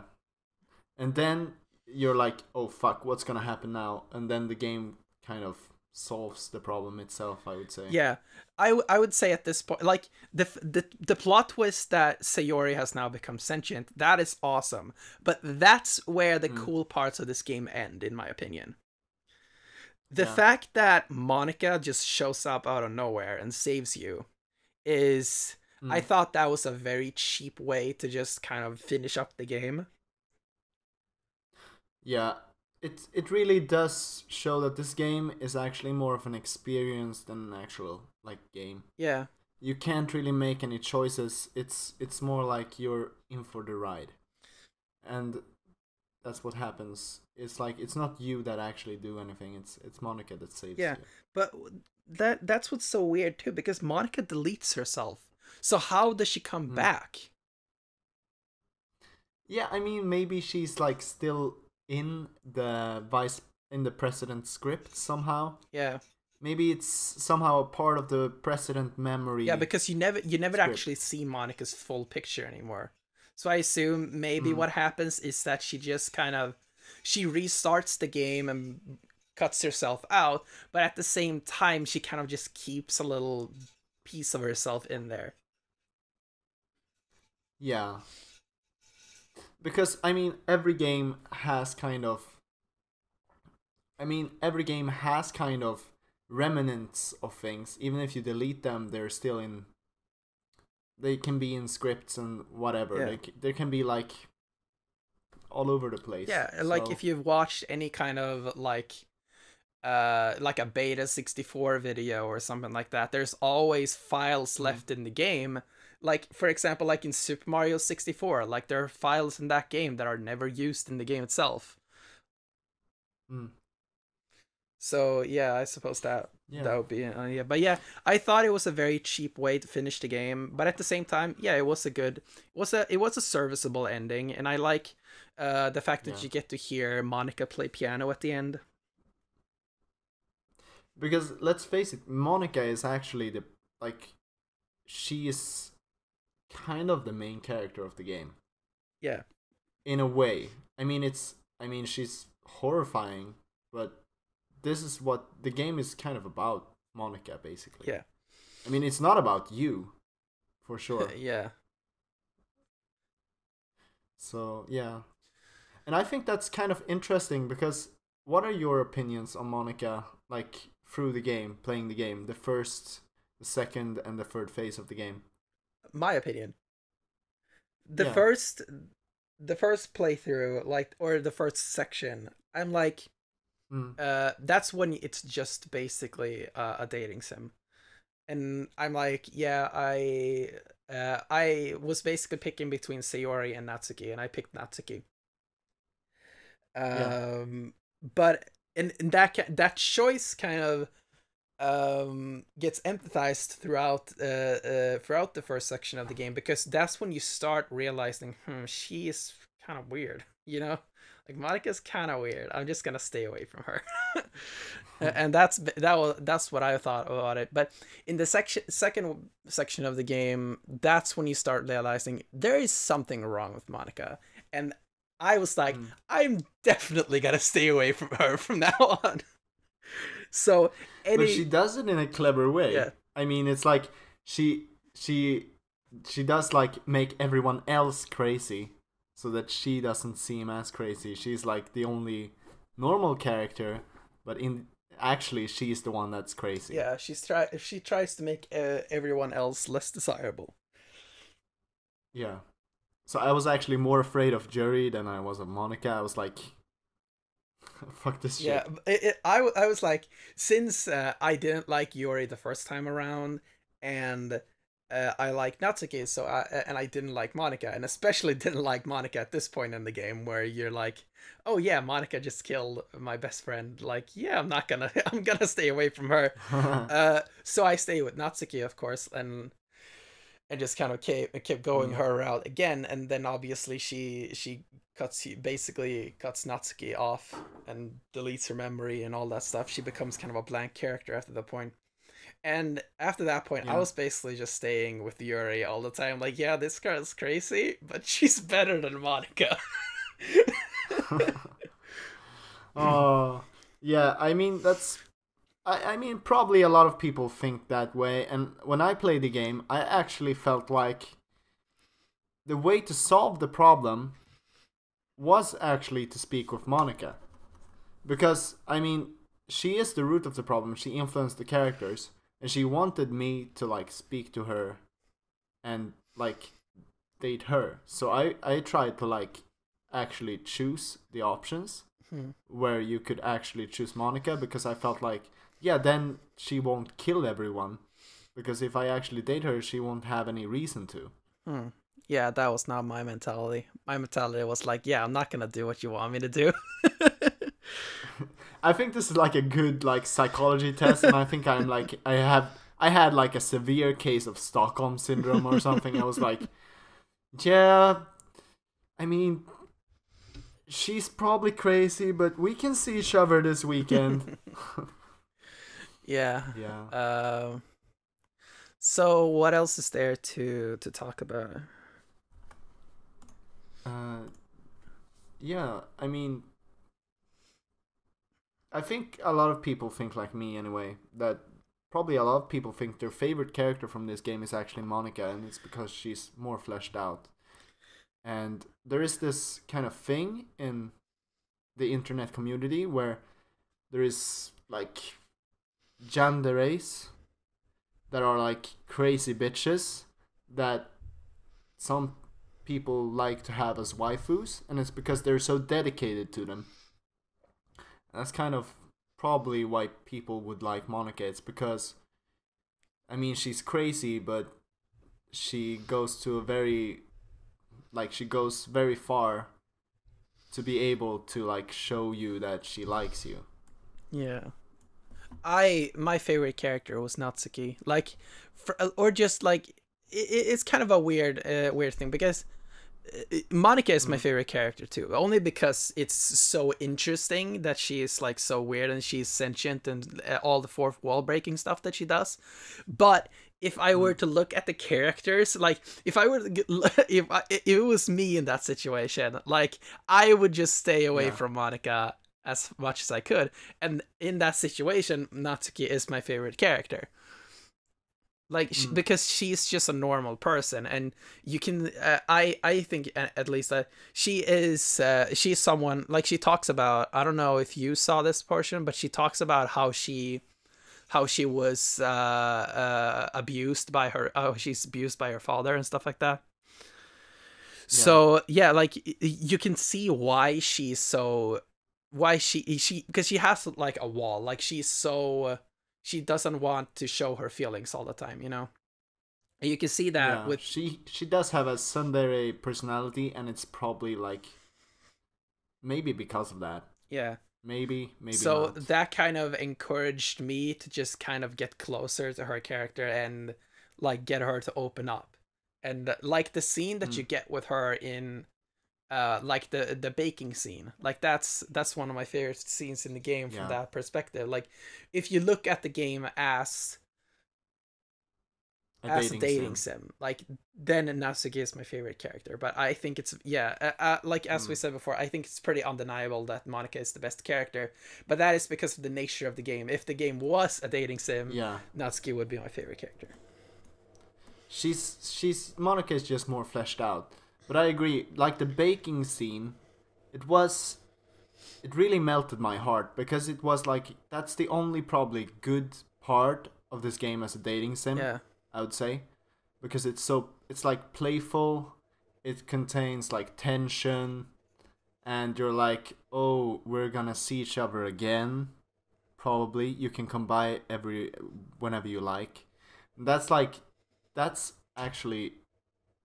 and then you're like, oh fuck, what's gonna happen now? And then the game kind of solves the problem itself, I would say. Yeah, I would say at this point, like the plot twist that Sayori has now become sentient, that is awesome. But that's where the cool parts of this game end, in my opinion. The fact that Monica just shows up out of nowhere and saves you is, I thought that was a very cheap way to just kind of finish up the game. Yeah, it really does show that this game is actually more of an experience than an actual like game. Yeah. You can't really make any choices. It's more like you're in for the ride. And that's what happens. It's like it's not you that actually do anything. It's Monica that saves you. But that's what's so weird too, because Monica deletes herself. So how does she come back? Yeah, I mean maybe she's like still in the president's script somehow. Yeah. Maybe it's somehow a part of the president memory. Yeah, because you never actually see Monica's full picture anymore. So I assume maybe what happens is that she just kind of she restarts the game and cuts herself out, but at the same time she kind of just keeps a little piece of herself in there. Yeah. Because I mean every game has kind of remnants of things. Even if you delete them, they're still in. They can be in scripts and whatever. Yeah. There can be like all over the place. Yeah, like if you've watched any kind of like a beta 64 video or something like that, there's always files left in the game. Like for example, like in Super Mario 64, like there are files in that game that are never used in the game itself. So yeah, I suppose that would be but yeah, I thought it was a very cheap way to finish the game, but at the same time, yeah, it was a serviceable ending, and I like the fact that you get to hear Monica play piano at the end. Because let's face it, Monica is actually she is kind of the main character of the game. Yeah. In a way. I mean she's horrifying, but this is what the game is kind of about, Monica, basically. Yeah. I mean, it's not about you, for sure. Yeah. So, yeah. And I think that's kind of interesting, because what are your opinions on Monica, like, through the game, playing the game, the first, the second, and the third phase of the game? My opinion. The first playthrough, like, or the first section, I'm like, that's when it's just basically a dating sim, and I'm like, yeah, I was basically picking between Sayori and Natsuki, and I picked Natsuki. But in that choice kind of gets empathized throughout the first section of the game, because that's when you start realizing, she is kind of weird, you know. Like, Monica's kind of weird. I'm just gonna stay away from her. And that's what I thought about it. But in the second section of the game, that's when you start realizing there is something wrong with Monica. And I was like, I'm definitely gonna stay away from her from now on. So, but she does it in a clever way. Yeah. I mean, it's like she does like make everyone else crazy, so that she doesn't seem as crazy. She's like the only normal character, but actually she's the one that's crazy. Yeah, she tries to make everyone else less desirable. Yeah. So I was actually more afraid of Jury than I was of Monica. I was like, fuck this shit. Yeah, I was like, since I didn't like Yuri the first time around, and I like Natsuki, so I didn't like Monica, and especially didn't like Monica at this point in the game, where you're like, oh yeah, Monica just killed my best friend. Like, yeah, I'm gonna stay away from her. So I stay with Natsuki, of course, and just kind of kept going her route again, and then obviously she basically cuts Natsuki off and deletes her memory and all that stuff. She becomes kind of a blank character after that point. And after that point, I Yeah. was basically just staying with Yuri all the time. Like, yeah, this girl is crazy, but she's better than Monica. Oh, yeah. I mean, I mean, probably a lot of people think that way. And when I played the game, I actually felt like the way to solve the problem was actually to speak with Monica. Because, I mean, she is the root of the problem. She influenced the characters. And she wanted me to, like, speak to her and, like, date her. So I tried to, like, actually choose the options where you could actually choose Monica, because I felt like, yeah, then she won't kill everyone. Because if I actually date her, she won't have any reason to. Hmm. Yeah, that was not my mentality. My mentality was like, yeah, I'm not gonna do what you want me to do. I think this is like a good like psychology test, and I think I'm like I had like a severe case of Stockholm syndrome or something. I was like, yeah, I mean, she's probably crazy, but we can see each other this weekend. Yeah. Yeah. So what else is there to talk about? Yeah, I mean, I think a lot of people think like me anyway, that probably a lot of people think their favorite character from this game is actually Monica, and it's because she's more fleshed out. And there is this kind of thing in the internet community where there is like yanderes that are like crazy bitches that some people like to have as waifus, and it's because they're so dedicated to them. That's kind of probably why people would like Monica. It's because, I mean, she's crazy, but she goes to a very, like, she goes very far to be able to, like, show you that she likes you. Yeah. My favorite character was Natsuki. Like, or just like, it's kind of a weird thing, because Monica is my favorite character too, only because it's so interesting that she is like so weird and she's sentient and all the fourth wall breaking stuff that she does. But if I were to look at the characters, like if I were to if it was me in that situation, like I would just stay away from Monica as much as I could. And in that situation, Natsuki is my favorite character. Like because she's just a normal person, and you can I think at least that she's someone, like, she talks about, I don't know if you saw this portion, but she talks about how she was abused by her, she's abused by her father and stuff like that. So yeah, like you can see why she's so, why she because she has like a wall, like she's so she doesn't want to show her feelings all the time, you know. And you can see that with she does have a tsundere personality, and it's probably like maybe because of that. Yeah. Maybe so not. That kind of encouraged me to just kind of get closer to her character and like get her to open up. And like the scene that you get with her in like the baking scene, like that's one of my favorite scenes in the game from that perspective. Like if you look at the game as a dating sim, like then Natsuki is my favorite character. But I think it's like as we said before, I think it's pretty undeniable that Monica is the best character, but that is because of the nature of the game. If the game was a dating sim, Natsuki would be my favorite character. She's Monica is just more fleshed out. But I agree, like the baking scene, it really melted my heart, because it was like, that's the only probably good part of this game as a dating sim, I would say. Because it's like playful, it contains like tension, and you're like, oh, we're gonna see each other again. Probably. You can come by whenever you like. That's actually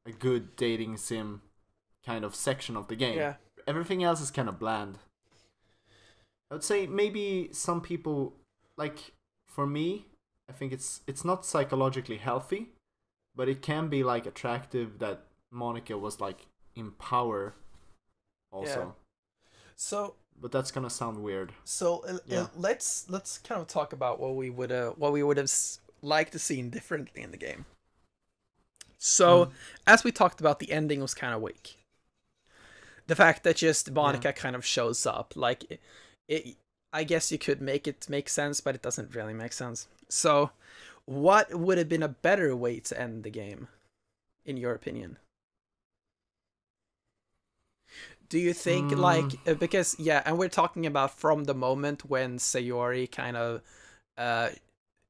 a good dating sim kind of section of the game. Yeah. Everything else is kind of bland. I would say maybe some people, like, for me, I think it's not psychologically healthy, but it can be like attractive that Monica was like in power also. So, but that's gonna sound weird. So Yeah. let's kind of talk about what we would have liked to seen differently in the game. So as we talked about, the ending was kind of weak. The fact that just Monica kind of shows up, like it, I guess you could make it make sense, but it doesn't really make sense. So, what would have been a better way to end the game, in your opinion? Do you think because and we're talking about from the moment when Sayori kind of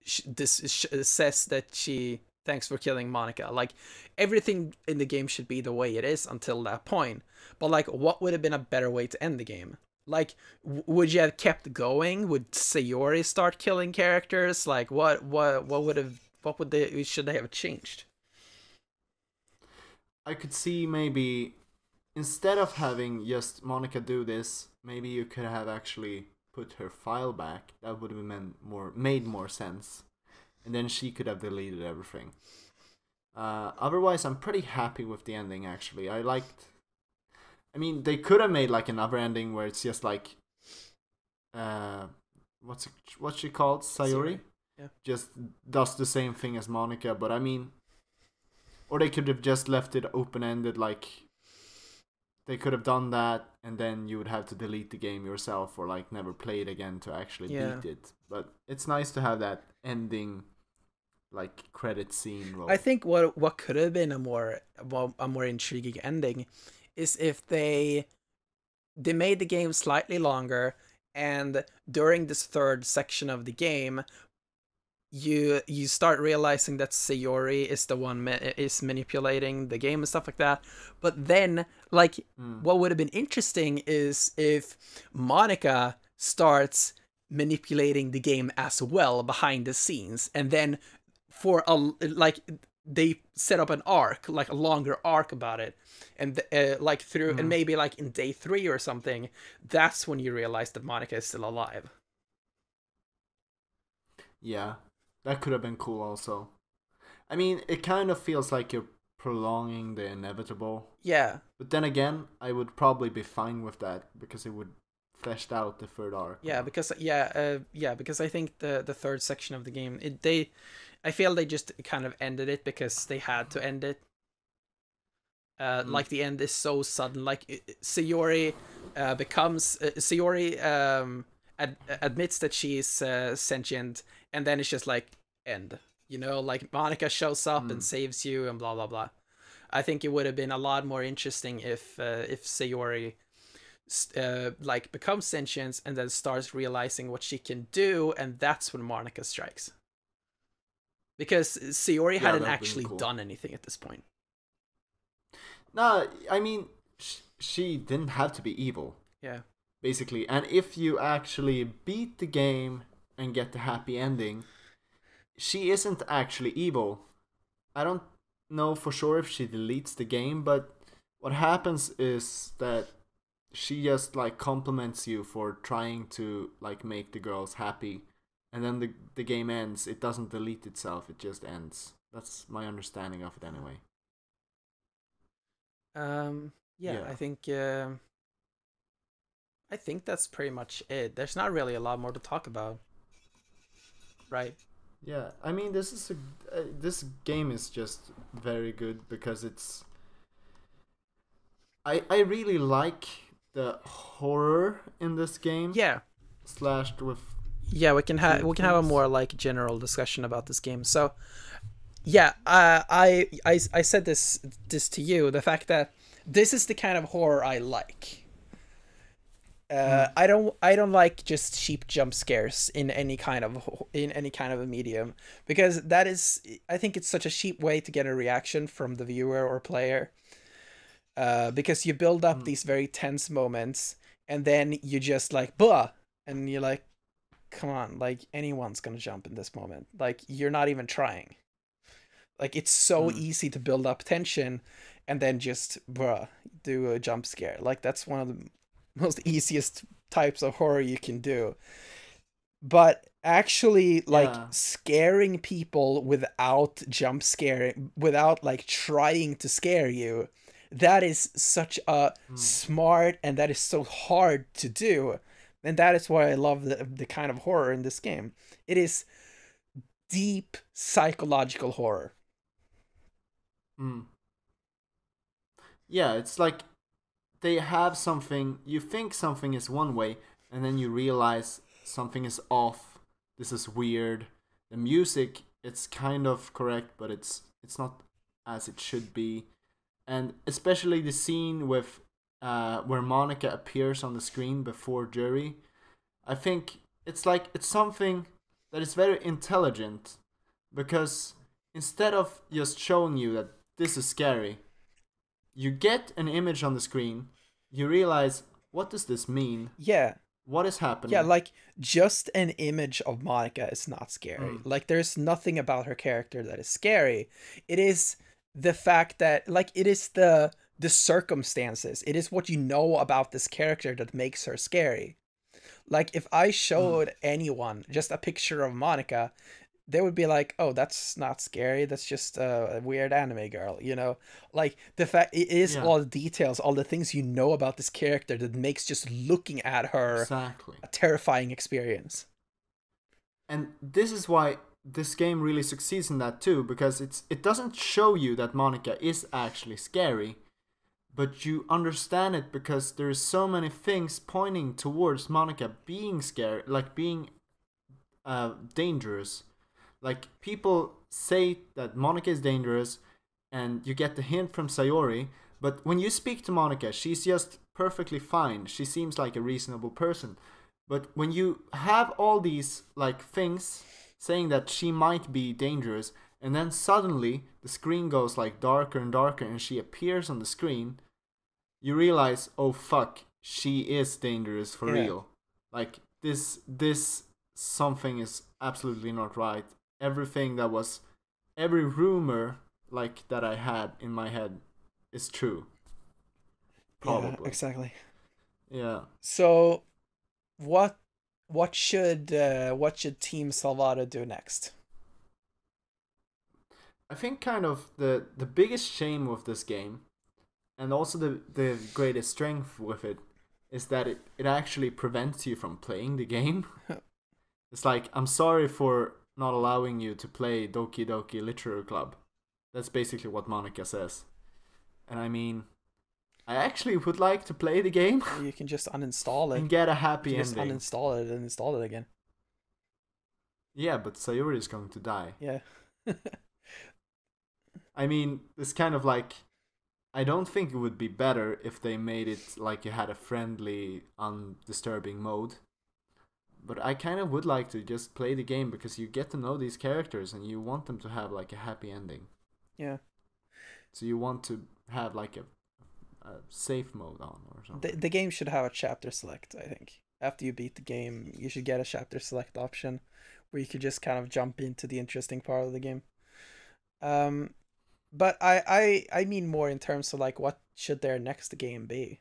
says that she thanks for killing Monica. Like everything in the game should be the way it is until that point. But like, what would have been a better way to end the game? Like, would you have kept going? Would Sayori start killing characters? Like, what should they have changed? I could see maybe instead of having just Monica do this, maybe you could have actually put her file back. That would have made more sense, and then she could have deleted everything. Otherwise, I'm pretty happy with the ending. Actually, I mean, they could have made like another ending where it's just like, what's she called? Sayori? Yeah. Just does the same thing as Monica, but I mean, or they could have just left it open ended, like. They could have done that, and then you would have to delete the game yourself or like never play it again to actually beat it. But it's nice to have that ending, like credit scene. I think what could have been a more intriguing ending is if they made the game slightly longer, and during this third section of the game, you start realizing that Sayori is the one is manipulating the game and stuff like that. But then, like, what would have been interesting is if Monica starts manipulating the game as well behind the scenes, and then for they set up an arc, like a longer arc about it, and like through and maybe like in day 3 or something, that's when you realize that Monica is still alive. Yeah. That could have been cool also. I mean, it kind of feels like you're prolonging the inevitable. Yeah. But then again, I would probably be fine with that because it would fleshed out the third arc. Yeah, because because I think the third section of the game, I feel they just kind of ended it because they had to end it. Like the end is so sudden. Like Sayori admits that she's sentient, and then it's just like end. You know, like Monica shows up and saves you, and blah blah blah. I think it would have been a lot more interesting if Sayori like becomes sentient and then starts realizing what she can do, and that's when Monica strikes. Because Sayori hadn't actually done anything at this point. No, I mean, she didn't have to be evil. Yeah. Basically, and if you actually beat the game and get the happy ending, she isn't actually evil. I don't know for sure if she deletes the game, but what happens is that she just like compliments you for trying to like make the girls happy, and then the game ends. It doesn't delete itself, it just ends. That's my understanding of it anyway. Yeah. I think that's pretty much it. There's not really a lot more to talk about, right? Yeah, I mean, this game is just very good because it's. I really like the horror in this game. Yeah. Slashed with. Yeah, we can have a more like general discussion about this game. So, yeah, I said this to you. The fact that this is the kind of horror I like. I don't like just cheap jump scares in any kind of a medium, because that is, I think it's such a cheap way to get a reaction from the viewer or player. Because you build up these very tense moments, and then you just like blah, and you're like, come on, like anyone's gonna jump in this moment. Like you're not even trying. Like it's so easy to build up tension, and then just do a jump scare. Like that's one of the most easiest types of horror you can do. But actually like scaring people without jump scaring, without like trying to scare you, that is such a smart, and that is so hard to do. And that is why I love the kind of horror in this game. It is deep psychological horror. Mm. Yeah, it's like they have something, you think something is one way, and then you realize something is off. This is weird. The music, it's kind of correct, but it's not as it should be. And especially the scene with where Monica appears on the screen before Jury, I think it's like it's something that is very intelligent, because instead of just showing you that this is scary, you get an image on the screen, you realize, what does this mean? Yeah. What is happening? Yeah, like just an image of Monica is not scary. Like there's nothing about her character that is scary. It is the fact that like it is the circumstances. It is what you know about this character that makes her scary. Like if I showed anyone just a picture of Monica, they would be like, "Oh, that's not scary. That's just a weird anime girl," you know? Like the fact it is all the details, all the things you know about this character that makes just looking at her exactly a terrifying experience. And this is why this game really succeeds in that too, because it doesn't show you that Monica is actually scary, but you understand it because there's so many things pointing towards Monica being scary, like being dangerous. Like people say that Monica is dangerous, and you get the hint from Sayori, but when you speak to Monica, she's just perfectly fine. She seems like a reasonable person. But when you have all these like things saying that she might be dangerous, and then suddenly the screen goes like darker and darker and she appears on the screen, you realize, oh fuck, she is dangerous for real. Like this something is absolutely not right. Every rumor like that I had in my head is true. Probably. Yeah, exactly. Yeah. So what should Team Salvato do next? I think kind of the biggest shame with this game, and also the greatest strength with it, is that it actually prevents you from playing the game. It's like, I'm sorry for not allowing you to play Doki Doki Literature Club. That's basically what Monica says. And I mean, I actually would like to play the game. You can just uninstall it and get a happy ending. Just uninstall it and install it again. Yeah, but Sayori is going to die. Yeah. I mean, it's kind of like, I don't think it would be better if they made it like you had a friendly, undisturbing mode. But I kind of would like to just play the game because you get to know these characters and you want them to have like a happy ending. Yeah. So you want to have like a safe mode on or something. The game should have a chapter select, I think. After you beat the game, you should get a chapter select option where you could just kind of jump into the interesting part of the game. But I mean more in terms of like, what should their next game be?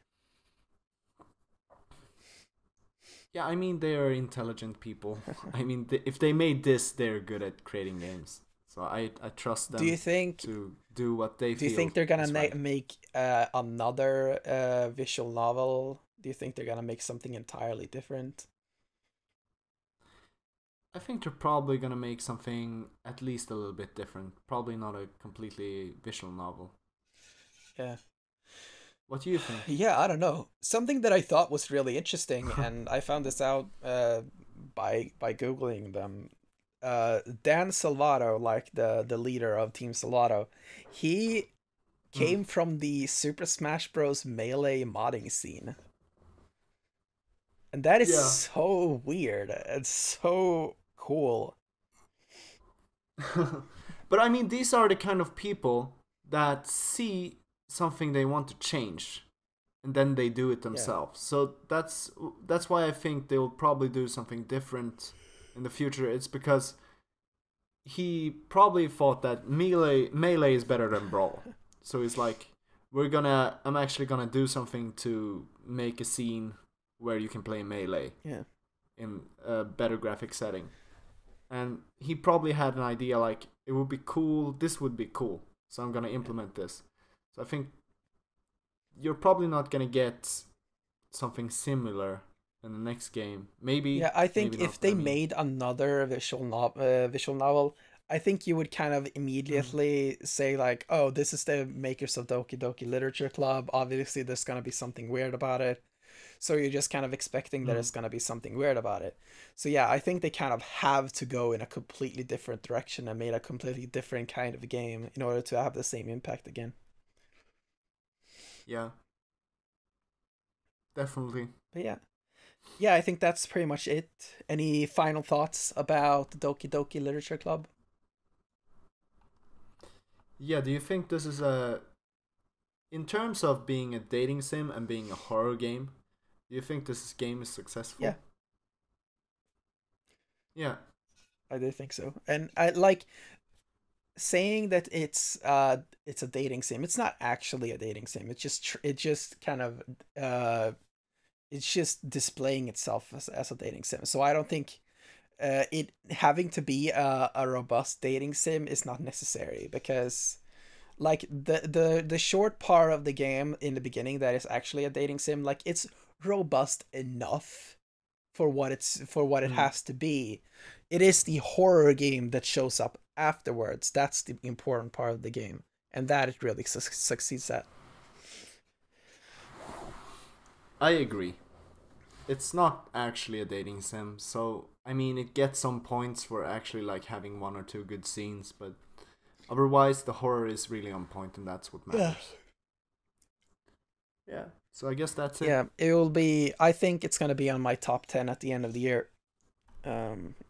Yeah, I mean, they are intelligent people. I mean, if they made this, they're good at creating games. So I trust them. Do you think to do what they feel? Do you think they're gonna make another visual novel? Do you think they're gonna make something entirely different? I think they're probably gonna make something at least a little bit different. Probably not a completely visual novel. Yeah. What do you think? Yeah, I don't know. Something that I thought was really interesting, and I found this out by googling them. Dan Salvato, like the leader of Team Salvato, he came from the Super Smash Bros. Melee modding scene. And that is so weird. It's so cool. But I mean, these are the kind of people that see something they want to change, and then they do it themselves. So that's why I think they will probably do something different in the future. It's because he probably thought that melee is better than brawl. So he's like, I'm actually gonna do something to make a scene where you can play melee in a better graphic setting. And he probably had an idea like, it would be cool, this would be cool, so I'm gonna implement this. So I think you're probably not gonna get something similar in the next game. Maybe. Yeah, I think maybe if not. they made another visual novel, I think you would kind of immediately say like, "Oh, this is the makers of Doki Doki Literature Club. Obviously, there's gonna be something weird about it." So you're just kind of expecting that there's gonna be something weird about it. So yeah, I think they kind of have to go in a completely different direction and made a completely different kind of game in order to have the same impact again. Yeah. Definitely. But yeah, I think that's pretty much it. Any final thoughts about the Doki Doki Literature Club? Yeah, do you think this is in terms of being a dating sim and being a horror game, do you think this game is successful? Yeah. Yeah. I do think so. And I like saying that it's a dating sim. It's not actually a dating sim. It just kind of it's just displaying itself as a dating sim. So I don't think it having to be a robust dating sim is not necessary, because like the short part of the game in the beginning that is actually a dating sim, like it's robust enough for what it has to be. It is the horror game that shows up afterwards. That's the important part of the game, and that it really succeeds at. I agree. It's not actually a dating sim, so I mean it gets some points for actually like having one or two good scenes, but otherwise the horror is really on point, and that's what matters. Yeah. So I guess that's it. Yeah, it will be. I think it's gonna be on my top 10 at the end of the year.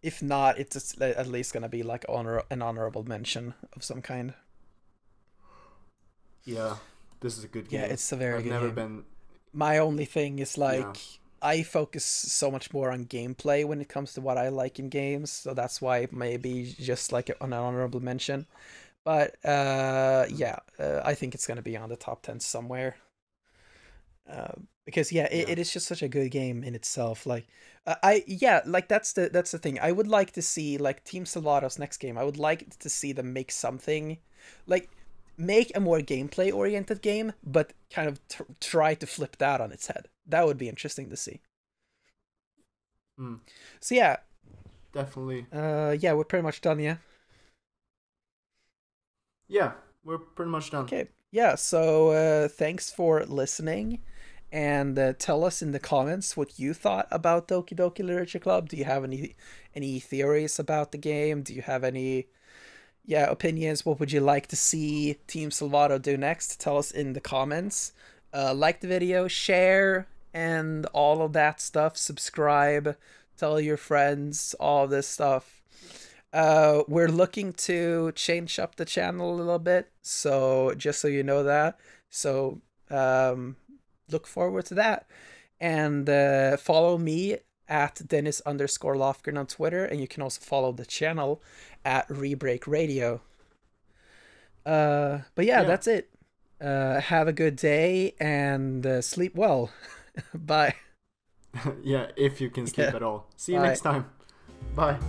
If not, it's at least gonna be like an honorable mention of some kind. Yeah, this is a good game. Yeah, it's a very good game. I've never been. My only thing is like I focus so much more on gameplay when it comes to what I like in games, so that's why maybe just like an honorable mention. But I think it's gonna be on the top 10 somewhere. Because it is just such a good game in itself. Like like that's the thing. I would like to see like Team Solato's next game. I would like to see them make something like make a more gameplay oriented game, but kind of try to flip that on its head. That would be interesting to see. So yeah, definitely. Yeah, we're pretty much done. Yeah, we're pretty much done. Okay. Yeah. So thanks for listening. And tell us in the comments what you thought about Doki Doki Literature Club. Do you have any theories about the game? Do you have any opinions? What would you like to see Team Salvato do next? Tell us in the comments. Like the video, share, and all of that stuff. Subscribe, tell your friends, all this stuff. We're looking to change up the channel a little bit, so just so you know that. So look forward to that. And follow me at Dennis_Lofgren on Twitter, and you can also follow the channel at Rebreak Radio. But yeah, that's it. Have a good day and sleep well. Bye. Yeah, if you can sleep at all. See you next time. Bye.